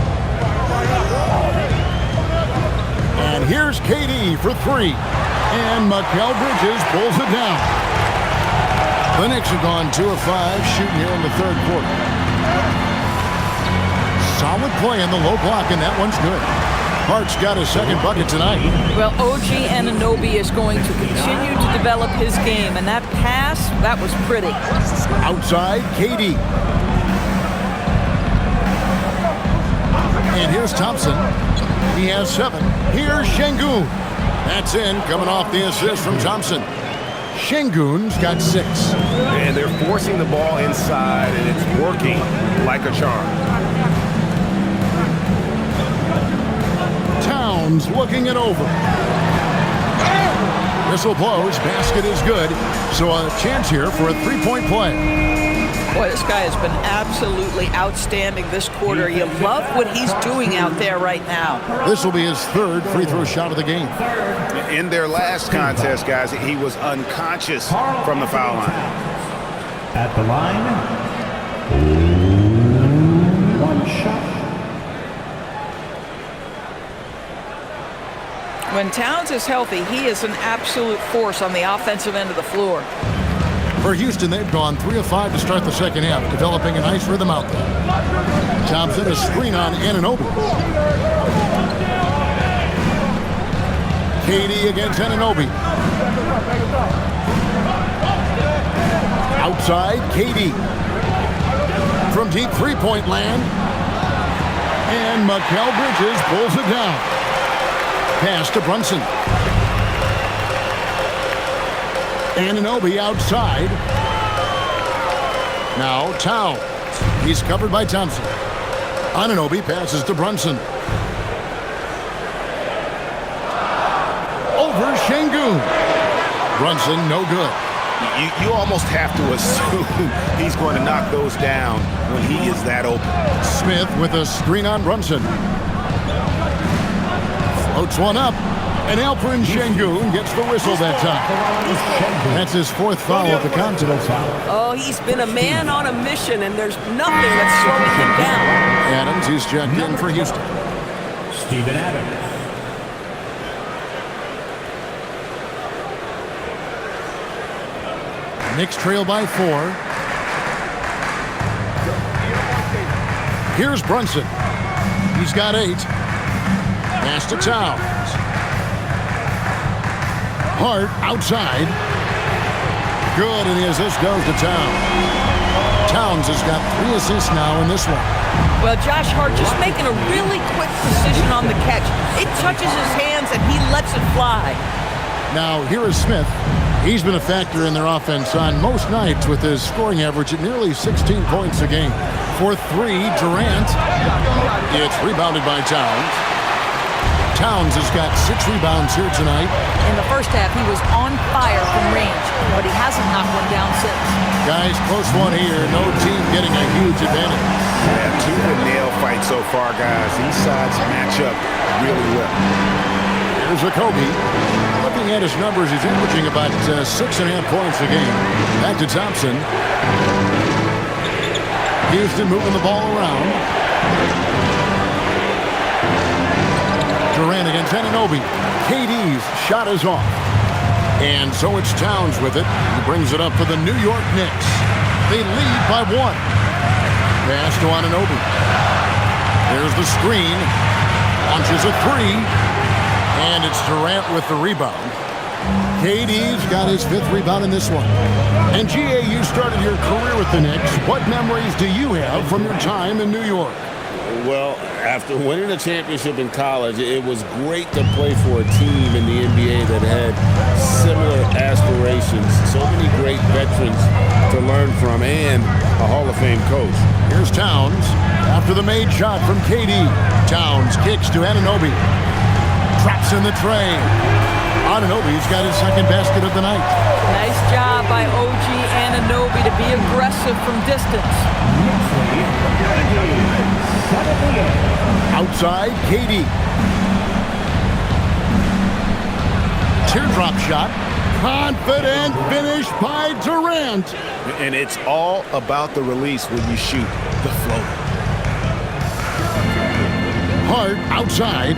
And here's KD for 3. And Mikal Bridges pulls it down. The Knicks have gone 2 of 5 shooting here in the third quarter. Solid play in the low block, and that one's good. Hart's got his second bucket tonight. Well, OG Anunoby is going to continue to develop his game, and that pass, that was pretty. Outside, KD. And here's Thompson. He has 7. Here's Şengün. That's in, coming off the assist from Thompson. Şengün's got 6. And they're forcing the ball inside, and it's working like a charm. Towns looking it over. Whistle blows, basket is good, so a chance here for a 3-point play. Boy, this guy has been absolutely outstanding this quarter. You love what he's doing out there right now. This will be his third free throw shot of the game. In their last contest, guys, he was unconscious from the foul line. At the line, one shot. When Towns is healthy, he is an absolute force on the offensive end of the floor. For Houston, they've gone 3 of 5 to start the second half, developing a nice rhythm out there. Thompson, a screen on Anunoby. KD against Anunoby. Outside, KD. From deep three-point land. And Mikal Bridges pulls it down. Pass to Brunson. Anunoby outside. Now Towns. He's covered by Thompson. Anunoby passes to Brunson. Over Şengün. Brunson, no good. You almost have to assume he's going to knock those down when he is that open. Smith with a screen on Brunson. Floats one up. And Alperen Şengün gets the whistle that time. That's his fourth foul of the contest. Oh, he's been a man on a mission, and there's nothing that's slowing him down. Adams, he's checked in for Houston. Steven Adams. Knicks trail by 4. Here's Brunson. He's got 8. Pass to Towns. Hart outside. Good, and the assist goes to Towns. Towns has got 3 assists now in this one. Well, Josh Hart just making a really quick decision on the catch. It touches his hands, and he lets it fly. Now, here is Smith. He's been a factor in their offense on most nights with his scoring average at nearly 16 points a game. For 3, Durant. It's rebounded by Towns. Towns has got 6 rebounds here tonight. In the first half, he was on fire from range, but he hasn't knocked one down since. Guys, close one here. No team getting a huge advantage. Yeah, tooth and nail fight so far, guys. These sides match up really well. Here's Okogie. Looking at his numbers, he's averaging about 6.5 points a game. Back to Thompson. Houston moving the ball around. Durant against Anunoby. KD's shot is off. And so it's Towns with it. He brings it up for the New York Knicks. They lead by 1. Pass to Anunoby. There's the screen. Launches a 3. And it's Durant with the rebound. KD's got his 5th rebound in this one. And GA, you started your career with the Knicks. What memories do you have from your time in New York? Well, after winning a championship in college, it was great to play for a team in the NBA that had similar aspirations. So many great veterans to learn from and a Hall of Fame coach. Here's Towns after the made shot from KD. Towns kicks to Anunoby. Traps in the tray. Anunoby's got his 2nd basket of the night. Nice job by OG Anunoby to be aggressive from distance. Outside, KD. Teardrop shot. Confident finish by Durant. And it's all about the release when you shoot the floater. Hart outside.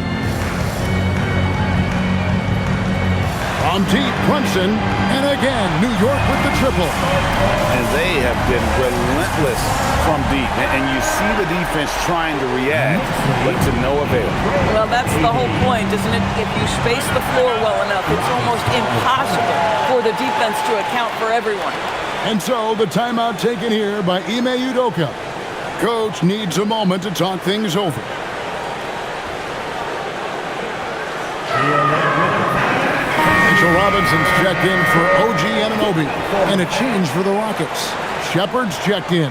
From deep, Brunson, and again, New York with the triple. And they have been relentless from deep. And you see the defense trying to react, but to no avail. Well, that's the whole point, isn't it? If you space the floor well enough, it's almost impossible for the defense to account for everyone. And so, the timeout taken here by Ime Udoka. Coach needs a moment to talk things over. Mitchell Robinson's checked in for OG Anunoby. And a change for the Rockets. Shepard's checked in.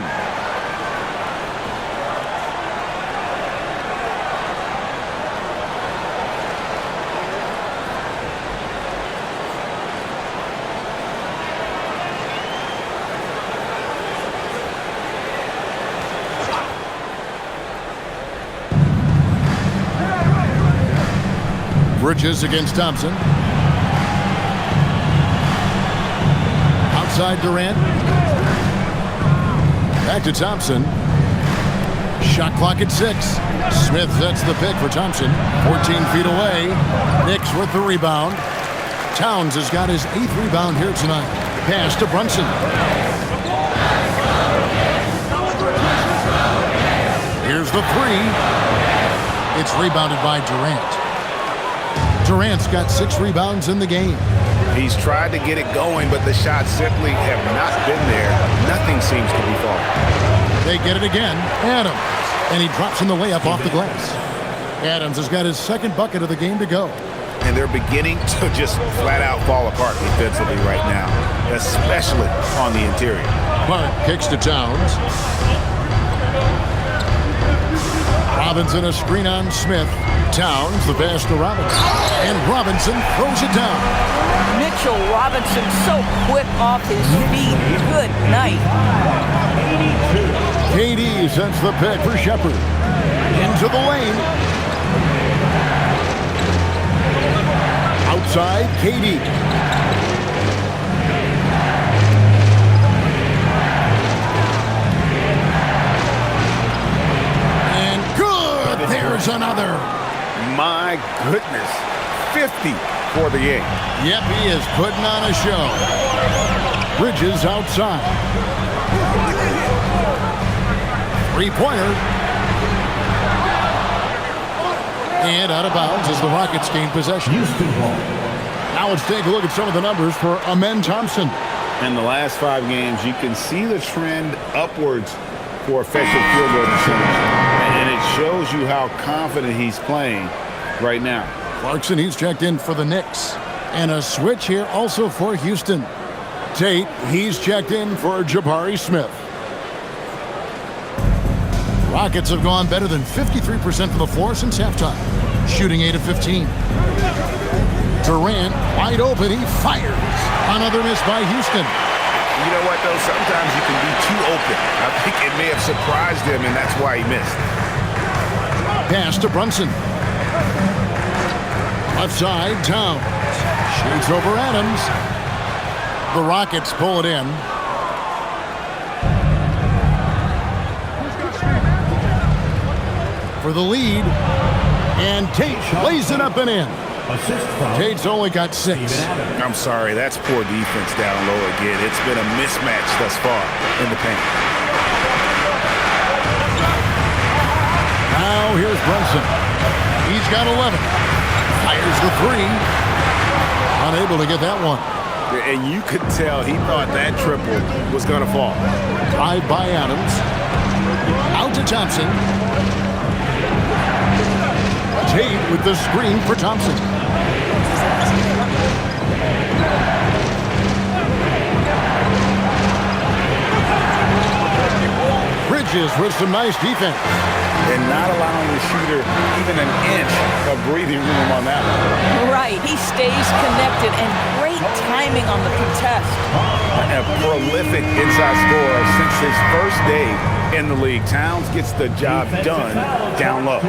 Bridges against Thompson. Outside Durant. Back to Thompson. Shot clock at 6. Smith sets the pick for Thompson. 14 feet away. Knicks with the rebound. Towns has got his 8th rebound here tonight. Pass to Brunson. Here's the 3. It's rebounded by Durant. Durant's got 6 rebounds in the game. He's tried to get it going, but the shots simply have not been there. Nothing seems to be falling. They get it again. Adams. And he drops in the layup off the glass. Adams has got his 2nd bucket of the game to go. And they're beginning to just flat out fall apart defensively right now, especially on the interior. Clark kicks to Towns. Robinson a screen on Smith. Towns the pass to Robinson. And Robinson throws it down. Mitchell Robinson so quick off his feet. Good night. KD sends the pick for Shepard. Into the lane. Outside, KD. And good! There's another. My goodness. 50 for the game. Yep, he is putting on a show. Bridges outside. 3-pointer. And out of bounds as the Rockets gain possession. Now let's take a look at some of the numbers for Amen Thompson. In the last 5 games, you can see the trend upwards for effective field goal percentage. And it shows you how confident he's playing right now. Clarkson, he's checked in for the Knicks. And a switch here also for Houston. Tate, he's checked in for Jabari Smith. Rockets have gone better than 53% from the floor since halftime, shooting 8 of 15. Durant, wide open, he fires. Another miss by Houston. You know what, though? Sometimes you can be too open. I think it may have surprised him, and that's why he missed. Pass to Brunson. Left side, Towns. Shoots over Adams. The Rockets pull it in. For the lead, and Tate lays it up and in. Tate's only got 6. I'm sorry, that's poor defense down low again. It's been a mismatch thus far in the paint. Now here's Brunson. He's got 11. Fires the 3. Unable to get that one. And you could tell he thought that triple was going to fall. Drive by Adams. Out to Thompson. Tate with the screen for Thompson. Bridges with some nice defense. And not allowing the shooter even an inch of breathing room on that one. Right, he stays connected and great timing on the contest. A prolific inside scorer since his first day in the league. Towns gets the job done down low.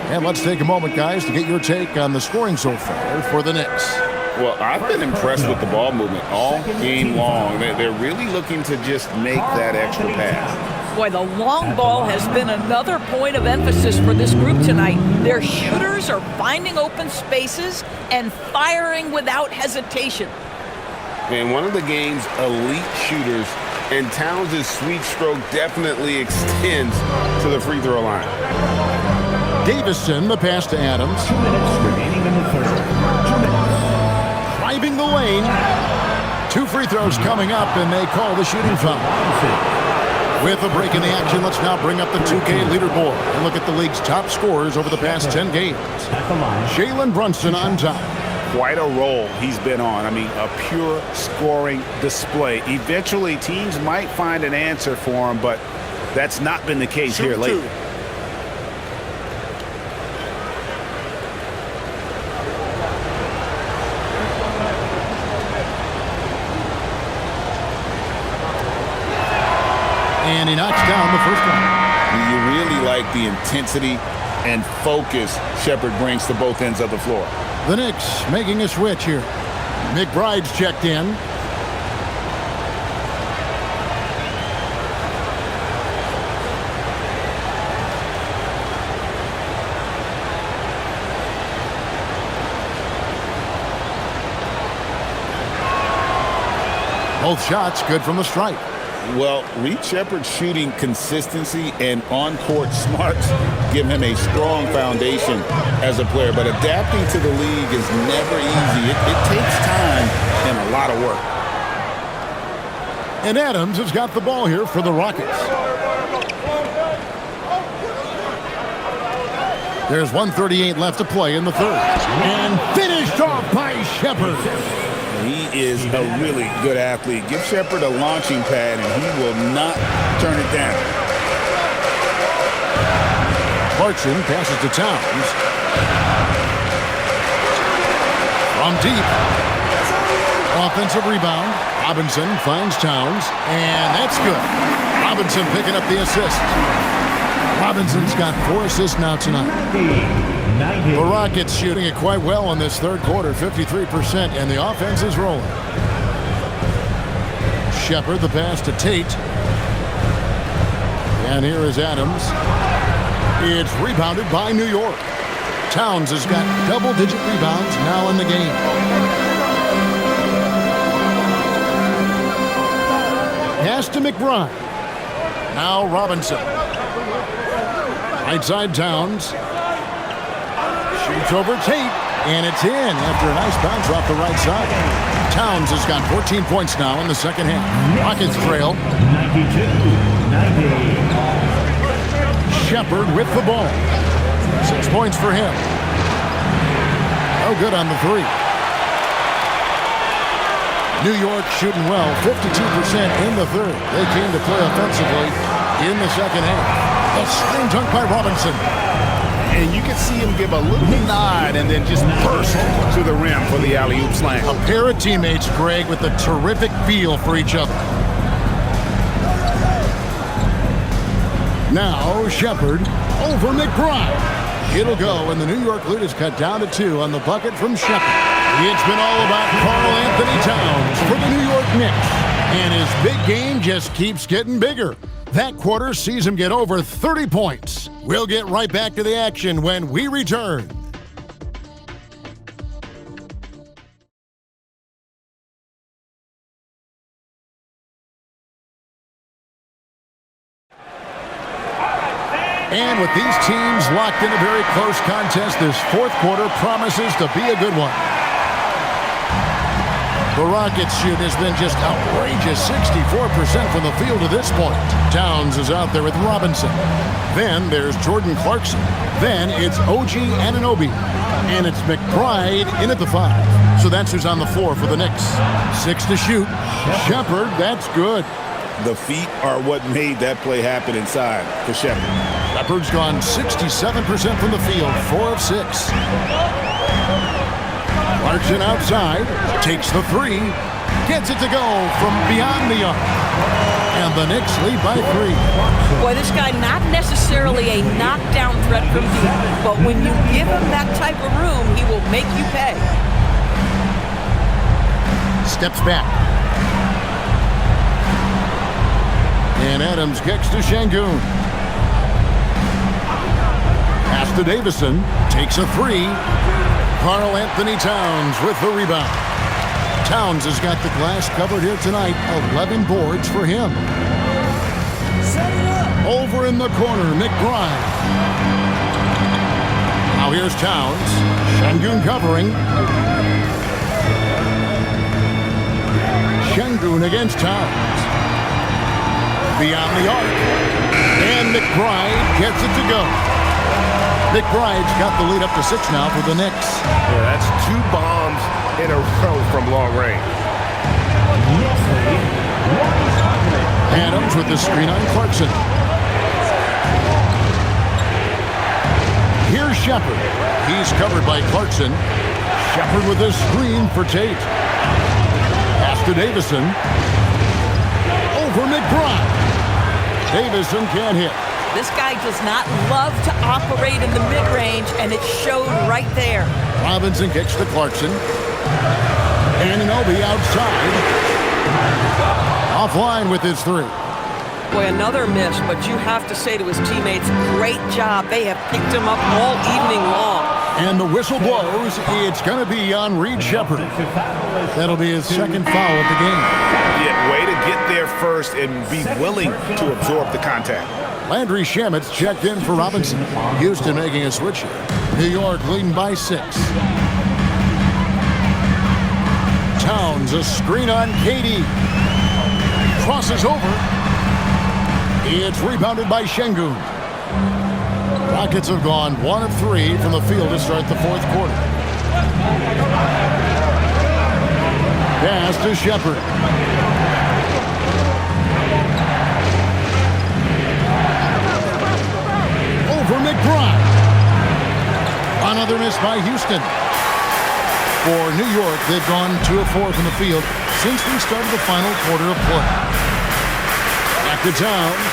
And let's take a moment, guys, to get your take on the scoring so far for the Knicks. Well, I've been impressed with the ball movement all game long. They're really looking to just make that extra pass. Boy, the long ball has been another point of emphasis for this group tonight. Their shooters are finding open spaces and firing without hesitation. And one of the game's elite shooters, and Towns' sweet stroke definitely extends to the free throw line. Davison, the pass to Adams. 2 minutes remaining in the third. 2 minutes. Driving the lane. 2 free throws coming up, and they call the shooting foul. With a break in the action, let's now bring up the 2K leaderboard and look at the league's top scorers over the past 10 games. Jalen Brunson on top. Quite a role he's been on. I mean, a pure scoring display. Eventually, teams might find an answer for him, but that's not been the case here lately. And he knocks down the first one. You really like the intensity and focus Shepherd brings to both ends of the floor. The Knicks making a switch here. McBride's checked in. Both shots good from the stripe. Well, Reed Shepherd's shooting consistency and on-court smarts give him a strong foundation as a player, but adapting to the league is never easy. It takes time and a lot of work. And Adams has got the ball here for the Rockets. There's 1:38 left to play in the third. And finished off by Shepherd. He is a really good athlete. Give Shepherd a launching pad, and he will not turn it down. Clarkson passes to Towns. From deep. Offensive rebound. Robinson finds Towns, and that's good. Robinson picking up the assist. Robinson's got 4 assists now tonight. The Rockets shooting it quite well in this third quarter, 53%, and the offense is rolling. Shepherd, the pass to Tate. And here is Adams. It's rebounded by New York. Towns has got double-digit rebounds now in the game. Pass to McBride. Now Robinson. Right side Towns. Shoots over Tate, and it's in after a nice bounce off the right side. Towns has got 14 points now in the second half. Rockets trail. 92-98. Shepherd with the ball. 6 points for him. No good on the three. New York shooting well, 52% in the third. They came to play offensively in the second half. A slam dunk by Robinson. And you can see him give a little nod and then just burst to the rim for the alley-oop slam. A pair of teammates, Greg, with a terrific feel for each other. Now Shepherd over McBride. It'll go, and the New York lead is cut down to 2 on the bucket from Shepherd. It's been all about Karl Anthony Towns for the New York Knicks. And his big game just keeps getting bigger. That quarter sees him get over 30 points. We'll get right back to the action when we return. And with these teams locked in a very close contest, this fourth quarter promises to be a good one. The Rockets' shoot has been just outrageous, 64% from the field to this point. Towns is out there with Robinson. Then there's Jordan Clarkson. Then it's OG Anunoby. And it's McBride in at the 5. So that's who's on the floor for the Knicks. 6 to shoot. Shepherd, that's good. The feet are what made that play happen inside for Shepherd. Shepherd's gone 67% from the field, 4 of 6. Clarkson outside, takes the 3, gets it to go from beyond the arc. And the Knicks lead by 3. Boy, this guy not necessarily a knockdown threat from deep, but when you give him that type of room, he will make you pay. Steps back. And Adams kicks to Şengün. Pass to Davison, takes a 3. Karl Anthony Towns with the rebound. Towns has got the glass covered here tonight. 11 boards for him. Over in the corner, McBride. Now here's Towns. Şengün covering. Şengün against Towns. Beyond the arc. And McBride gets it to go. McBride's got the lead up to 6 now for the Knicks. Yeah, that's 2 bombs in a row from long range. Adams with the screen on Clarkson. Here's Shepherd. He's covered by Clarkson. Shepherd with the screen for Tate. Pass to Davison. Over McBride. Davison can't hit. This guy does not love to operate in the mid-range, and it showed right there. Robinson kicks to Clarkson. Anunoby outside. Offline with his three. Boy, another miss, but you have to say to his teammates, great job. They have picked him up all evening long. And the whistle blows. It's going to be on Reed Sheppard. That'll be his second foul at the game. Yeah, way to get there first and be willing to absorb the contact. Landry Shamit's checked in for Robinson. Houston making a switch here. New York leading by 6. Towns, a screen on KD. Crosses over. It's rebounded by Şengün. Rockets have gone 1 of 3 from the field to start the fourth quarter. Pass to Sheppard. Over McBride. Another miss by Houston. For New York, they've gone 2 of 4 from the field since we started the final quarter of play. Back to Towns.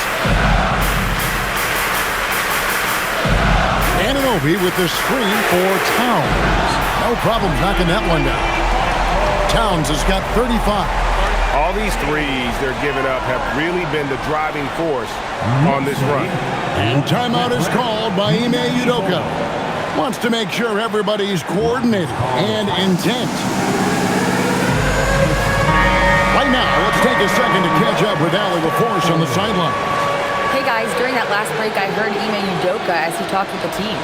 Anunoby with the screen for Towns. No problem knocking that one down. Towns has got 35. All these threes they're giving up have really been the driving force on this run. And timeout is called by Ime Udoka. Wants to make sure everybody's coordinated and intent. Right now, let's take a second to catch up with Allie LaForce on the sideline. Hey guys, during that last break, I heard Ime Udoka as he talked with the team.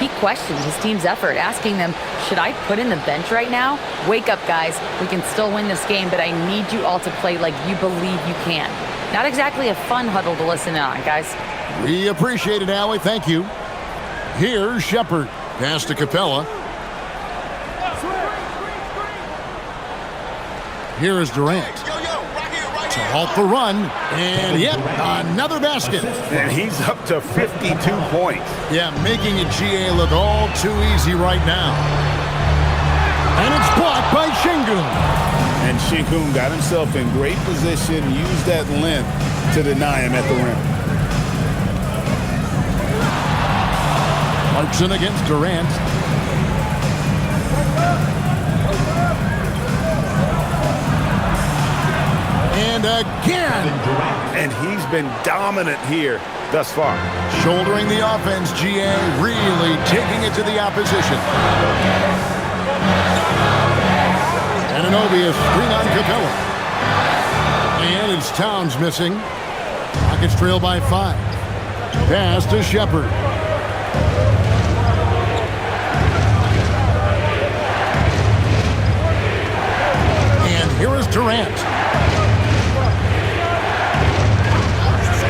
He questioned his team's effort, asking them, should I put in the bench right now? Wake up, guys. We can still win this game, but I need you all to play like you believe you can. Not exactly a fun huddle to listen on, guys. We appreciate it, Allie. Thank you. Here's Sheppard. Pass to Capella. Here is Durant. To halt the run. And, yep, another basket. And he's up to 52 points. Yeah, making it GA look all too easy right now. And it's blocked by Şengün. And Şengün got himself in great position, used that length to deny him at the rim. Clarkson against Durant. And again. And he's been dominant here thus far. Shouldering the offense, GA really taking it to the opposition. Anunoby is screen on Capella. And it's Towns missing. Rockets trail by 5. Pass to Sheppard. And here is Durant.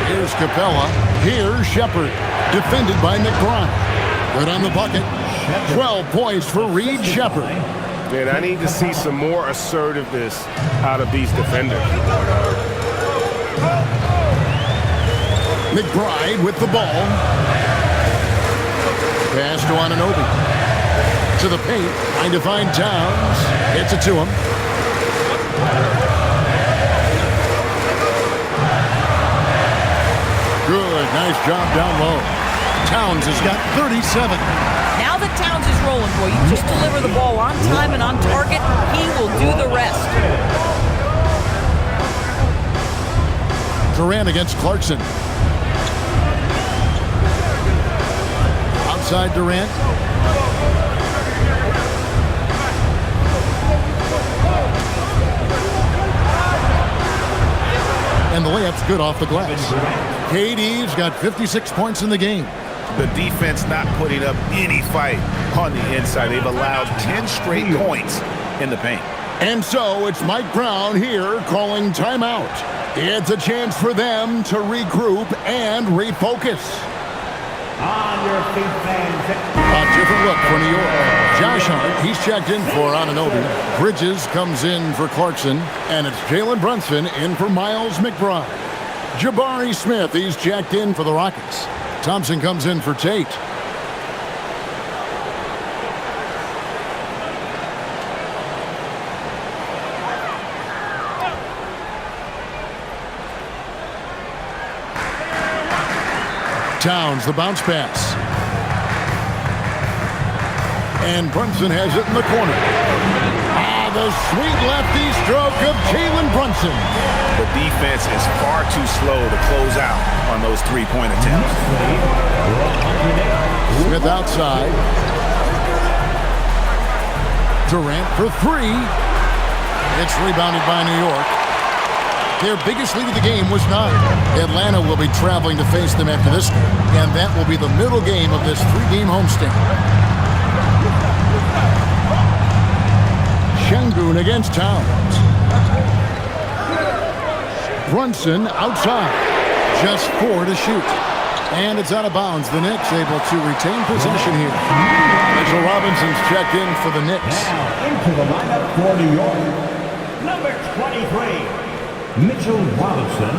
Here's Capella. Here's Sheppard. Defended by McBride. Good on the bucket. 12 points for Reed Sheppard. Man, I need to see some more assertiveness out of these defenders. McBride with the ball. Pass to Anunoby. To the paint. Trying to find Towns. Gets it to him. Good. Nice job down low. Towns has got 37. Now that Towns is rolling, boy, you just deliver the ball on time and on target, he will do the rest. Durant against Clarkson. Outside Durant. And the layup's good off the glass. KD's got 56 points in the game. The defense not putting up any fight on the inside. They've allowed 10 straight points in the paint. And so it's Mike Brown here calling timeout. It's a chance for them to regroup and refocus. On your feet, fans. A different look for New York. Josh Hart, he's checked in for Anunoby. Bridges comes in for Clarkson. And it's Jalen Brunson in for Miles McBride. Jabari Smith, he's checked in for the Rockets. Thompson comes in for Tate. Towns, the bounce pass. And Brunson has it in the corner. The sweet lefty stroke of Jalen Brunson. The defense is far too slow to close out on those three-point attempts. Smith outside. Durant for three. It's rebounded by New York. Their biggest lead of the game was 9. Atlanta will be traveling to face them after this game, and that will be the middle game of this 3-game homestand. Şengün against Towns. Brunson outside. Just 4 to shoot. And it's out of bounds. The Knicks able to retain possession here. Mitchell Robinson's checked in for the Knicks. Now into the lineup for New York, number 23. Mitchell Robinson.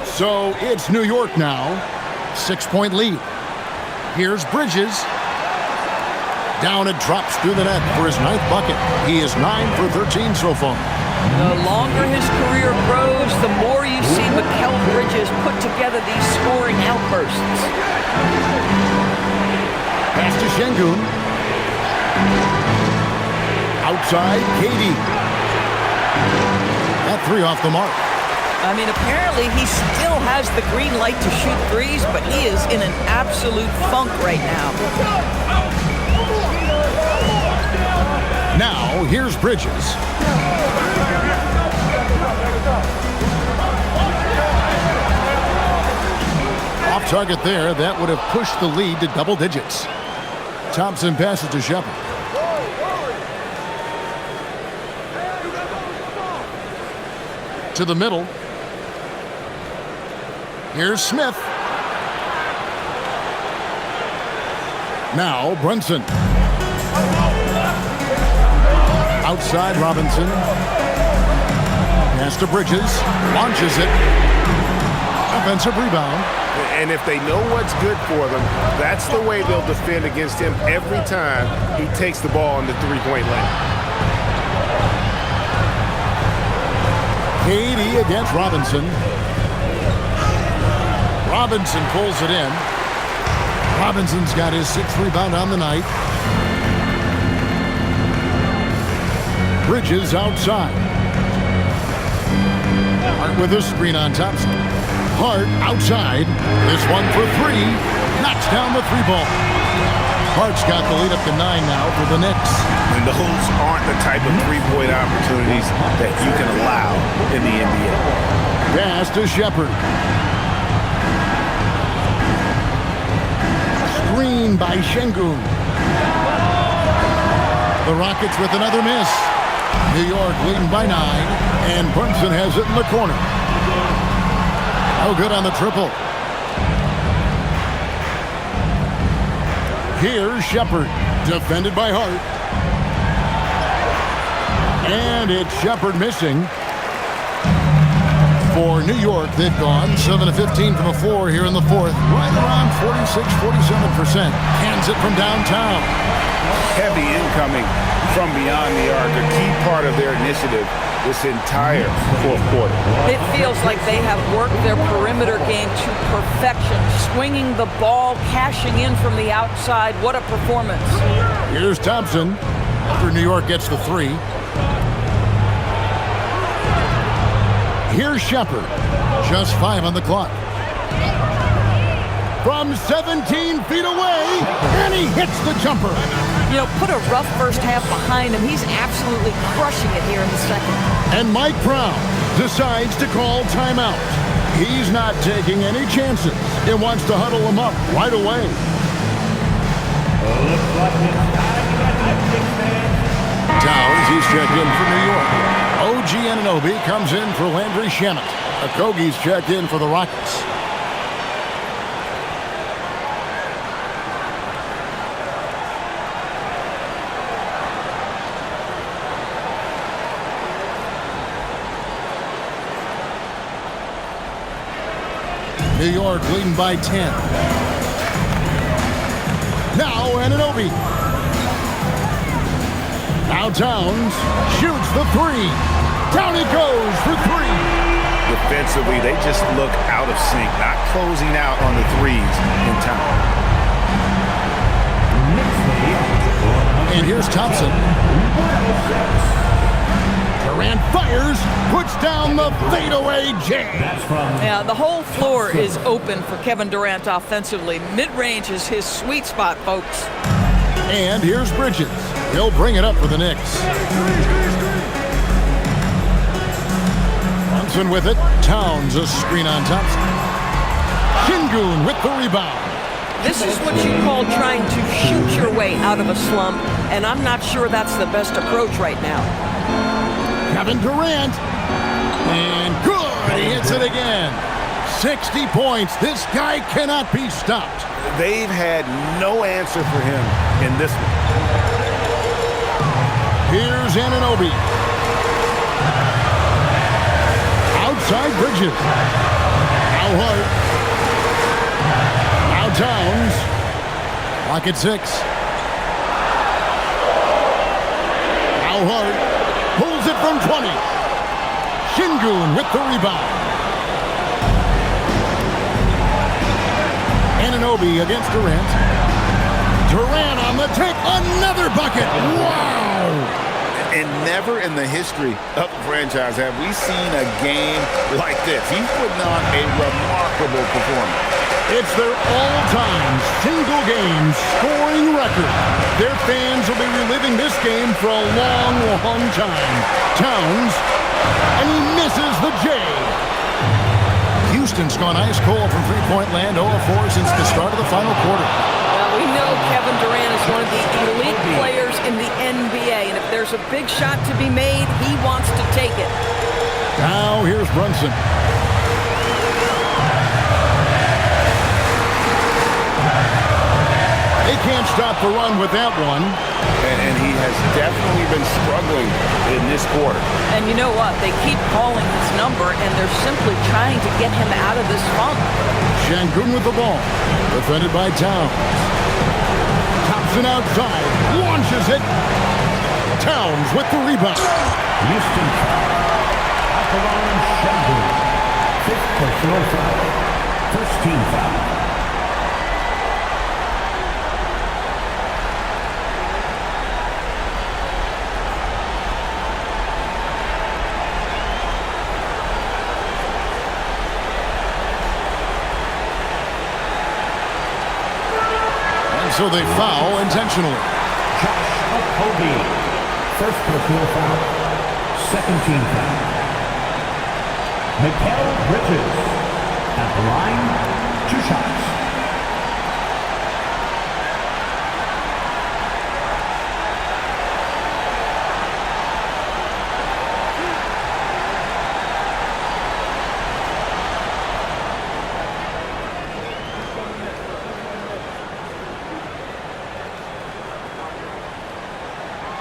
So it's New York now. 6-point lead. Here's Bridges. Down it drops through the net for his 9th bucket. He is 9 for 13 so far. The longer his career grows, the more you see Mikal Bridges put together these scoring outbursts. Pass to Şengün. Outside, KD. That 3 off the mark. I mean, apparently he still has the green light to shoot threes, but he is in an absolute funk right now. Now, here's Bridges. Off target there. That would have pushed the lead to double digits. Thompson passes to Shepard. To the middle. Here's Smith. Now Brunson. Outside Robinson. Pass to Bridges. Launches it. Offensive rebound. And if they know what's good for them, that's the way they'll defend against him every time he takes the ball in the three-point lane. KD against Robinson. Robinson pulls it in. Robinson's got his 6th rebound on the night. Bridges outside. Hart with a screen on Thompson. Hart outside. This one for 3. Knocks down the 3-ball. Hart's got the lead up to 9 now for the Knicks. And those aren't the type of three-point opportunities that you can allow in the NBA. Pass to Shepard. Screen by Şengün. The Rockets with another miss. New York leading by 9, and Brunson has it in the corner. Oh, good on the triple. Here's Shepard, defended by Hart. And it's Shepard missing. For New York, they've gone 7 of 15 from the floor here in the 4th. Right around 46-47%. Hands it from downtown. Heavy incoming from beyond the arc, a key part of their initiative this entire 4th quarter. It feels like they have worked their perimeter game to perfection, swinging the ball, cashing in from the outside. What a performance. Here's Thompson after New York gets the 3. Here's Shepard, just 5 on the clock. From 17 feet away, and he hits the jumper. You know, put a rough first half behind him. He's absolutely crushing it here in the second. And Mike Brown decides to call timeout. He's not taking any chances. He wants to huddle him up right away. Towns, he's checked in for New York. OG Anunoby comes in for Landry Shamet. Okogie's checked in for the Rockets. New York leading by 10. Now Anunoby. Now Towns shoots the three. Down he goes for three. Defensively, they just look out of sync, not closing out on the threes in time. And here's Thompson. Durant fires, puts down the fadeaway jam. Yeah, the whole floor is open for Kevin Durant offensively. Mid-range is his sweet spot, folks. And here's Bridges. He'll bring it up for the Knicks. Brunson with it. Towns a screen on Thompson. Şengün with the rebound. This is what you call trying to shoot your way out of a slump, and I'm not sure that's the best approach right now. Kevin Durant. And good. He hits it again. 60 points. This guy cannot be stopped. They've had no answer for him in this one. Here's Anunoby. Outside Bridges. Now Hart. Now Towns. Clock at 6. Now Hart. Pulls it from 20. Şengün with the rebound. Anunoby against Durant. Durant on the take. Another bucket. Wow. And never in the history of the franchise have we seen a game like this. He's putting on a remarkable performance. It's their all-time single-game scoring record. Their fans will be reliving this game for a long, long time. Towns, and he misses the J. Houston's gone ice cold from three-point land, 0-4 since the start of the final quarter. Well, we know Kevin Durant is one of the elite players in the NBA, and if there's a big shot to be made, he wants to take it. Now here's Brunson. They can't stop the run with that one. And he has definitely been struggling in this quarter. And you know what? They keep calling his number, and they're simply trying to get him out of this funk. Şengün with the ball. Defended by Towns. Thompson outside. Launches it. Towns with the rebound. Houston at the line, Şengün. Fifth personal foul. First team foul. So they foul intentionally. Josh Okogie. First personal foul. Second team foul. Mikal Bridges. At the line, 2 shots.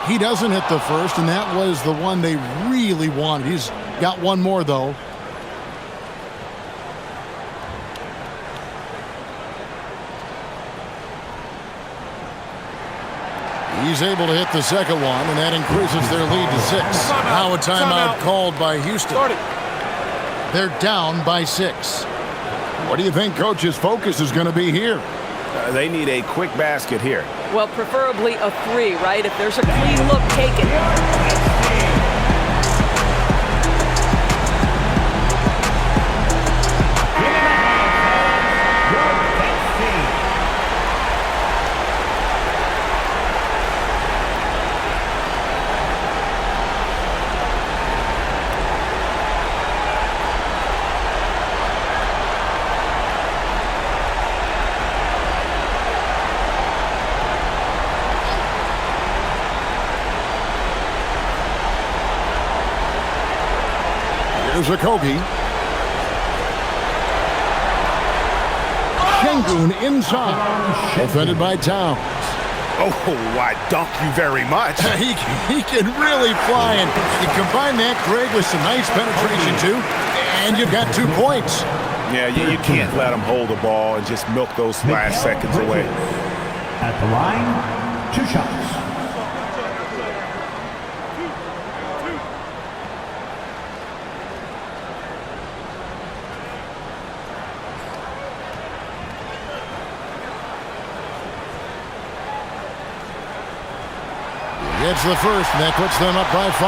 He doesn't hit the first, and that was the one they really wanted. He's got one more, though. He's able to hit the second one, and that increases their lead to 6. Now a timeout called by Houston. They're down by 6. What do you think Coach's focus is going to be here? They need a quick basket here. Well, preferably a 3, right? If there's a clean look, take it. Here's Okogie. Şengün inside. Defended by Towns. Oh, I dunk you very much. he can really fly, and you combine that, Greg, with some nice penetration, too, and you've got 2 points. Yeah, you can't let him hold the ball and just milk those last seconds away. At the line, 2 shots. hits the first, and that puts them up by 5.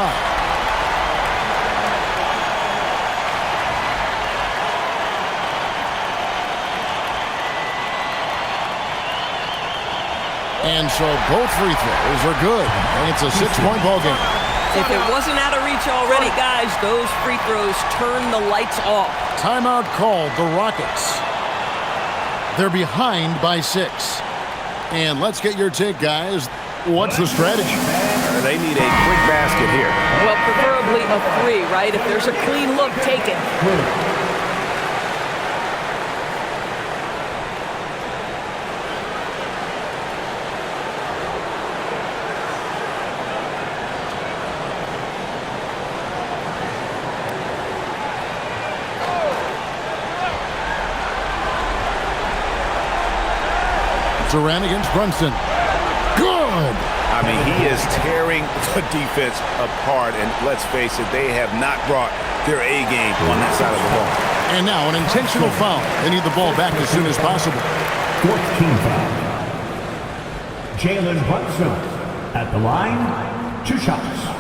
And so both free throws are good. And it's a 6-point ball game. If it wasn't out of reach already, guys, those free throws turn the lights off. Timeout called, the Rockets. They're behind by 6. And let's get your take, guys. What's the strategy? They need a quick basket here. Well, preferably a 3, right? If there's a clean look, take it. Durant against Brunson. Good! I mean, he is tearing the defense apart, and let's face it, they have not brought their A game on that side of the ball. And now an intentional foul. They need the ball back as soon as possible. 14 foul. Jalen Brunson at the line, 2 shots.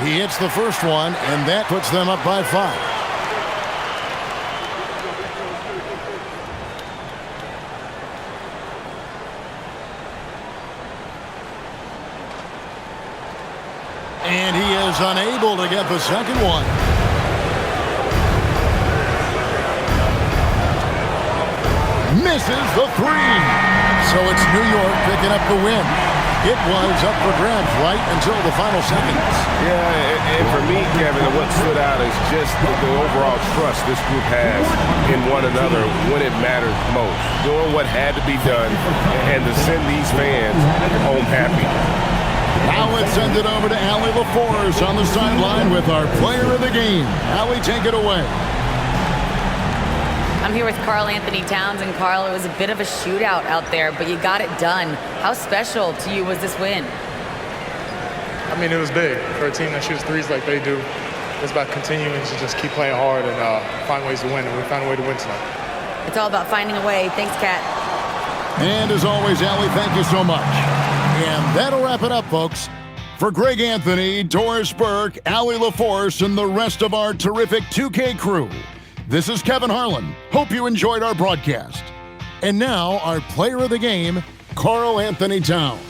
He hits the first one, and that puts them up by 5. And he is unable to get the second one. Misses the 3. So it's New York picking up the win. It was up for grabs right until the final seconds. Yeah, and for me, Kevin, what stood out is just the overall trust this group has in one another when it matters most. Doing what had to be done and to send these fans home happy. Now let's send it over to Allie LaForce on the sideline with our player of the game. Allie, take it away. I'm here with Karl Anthony Towns, and Karl, it was a bit of a shootout out there, but you got it done. How special to you was this win? I mean, it was big for a team that shoots threes like they do. It's about continuing to just keep playing hard and find ways to win, and we found a way to win tonight. It's all about finding a way. Thanks, Kat. And as always, Allie, thank you so much. And that'll wrap it up, folks. For Greg Anthony, Doris Burke, Allie LaForce, and the rest of our terrific 2K crew, this is Kevin Harlan. Hope you enjoyed our broadcast. And now, our player of the game, Karl Anthony Towns.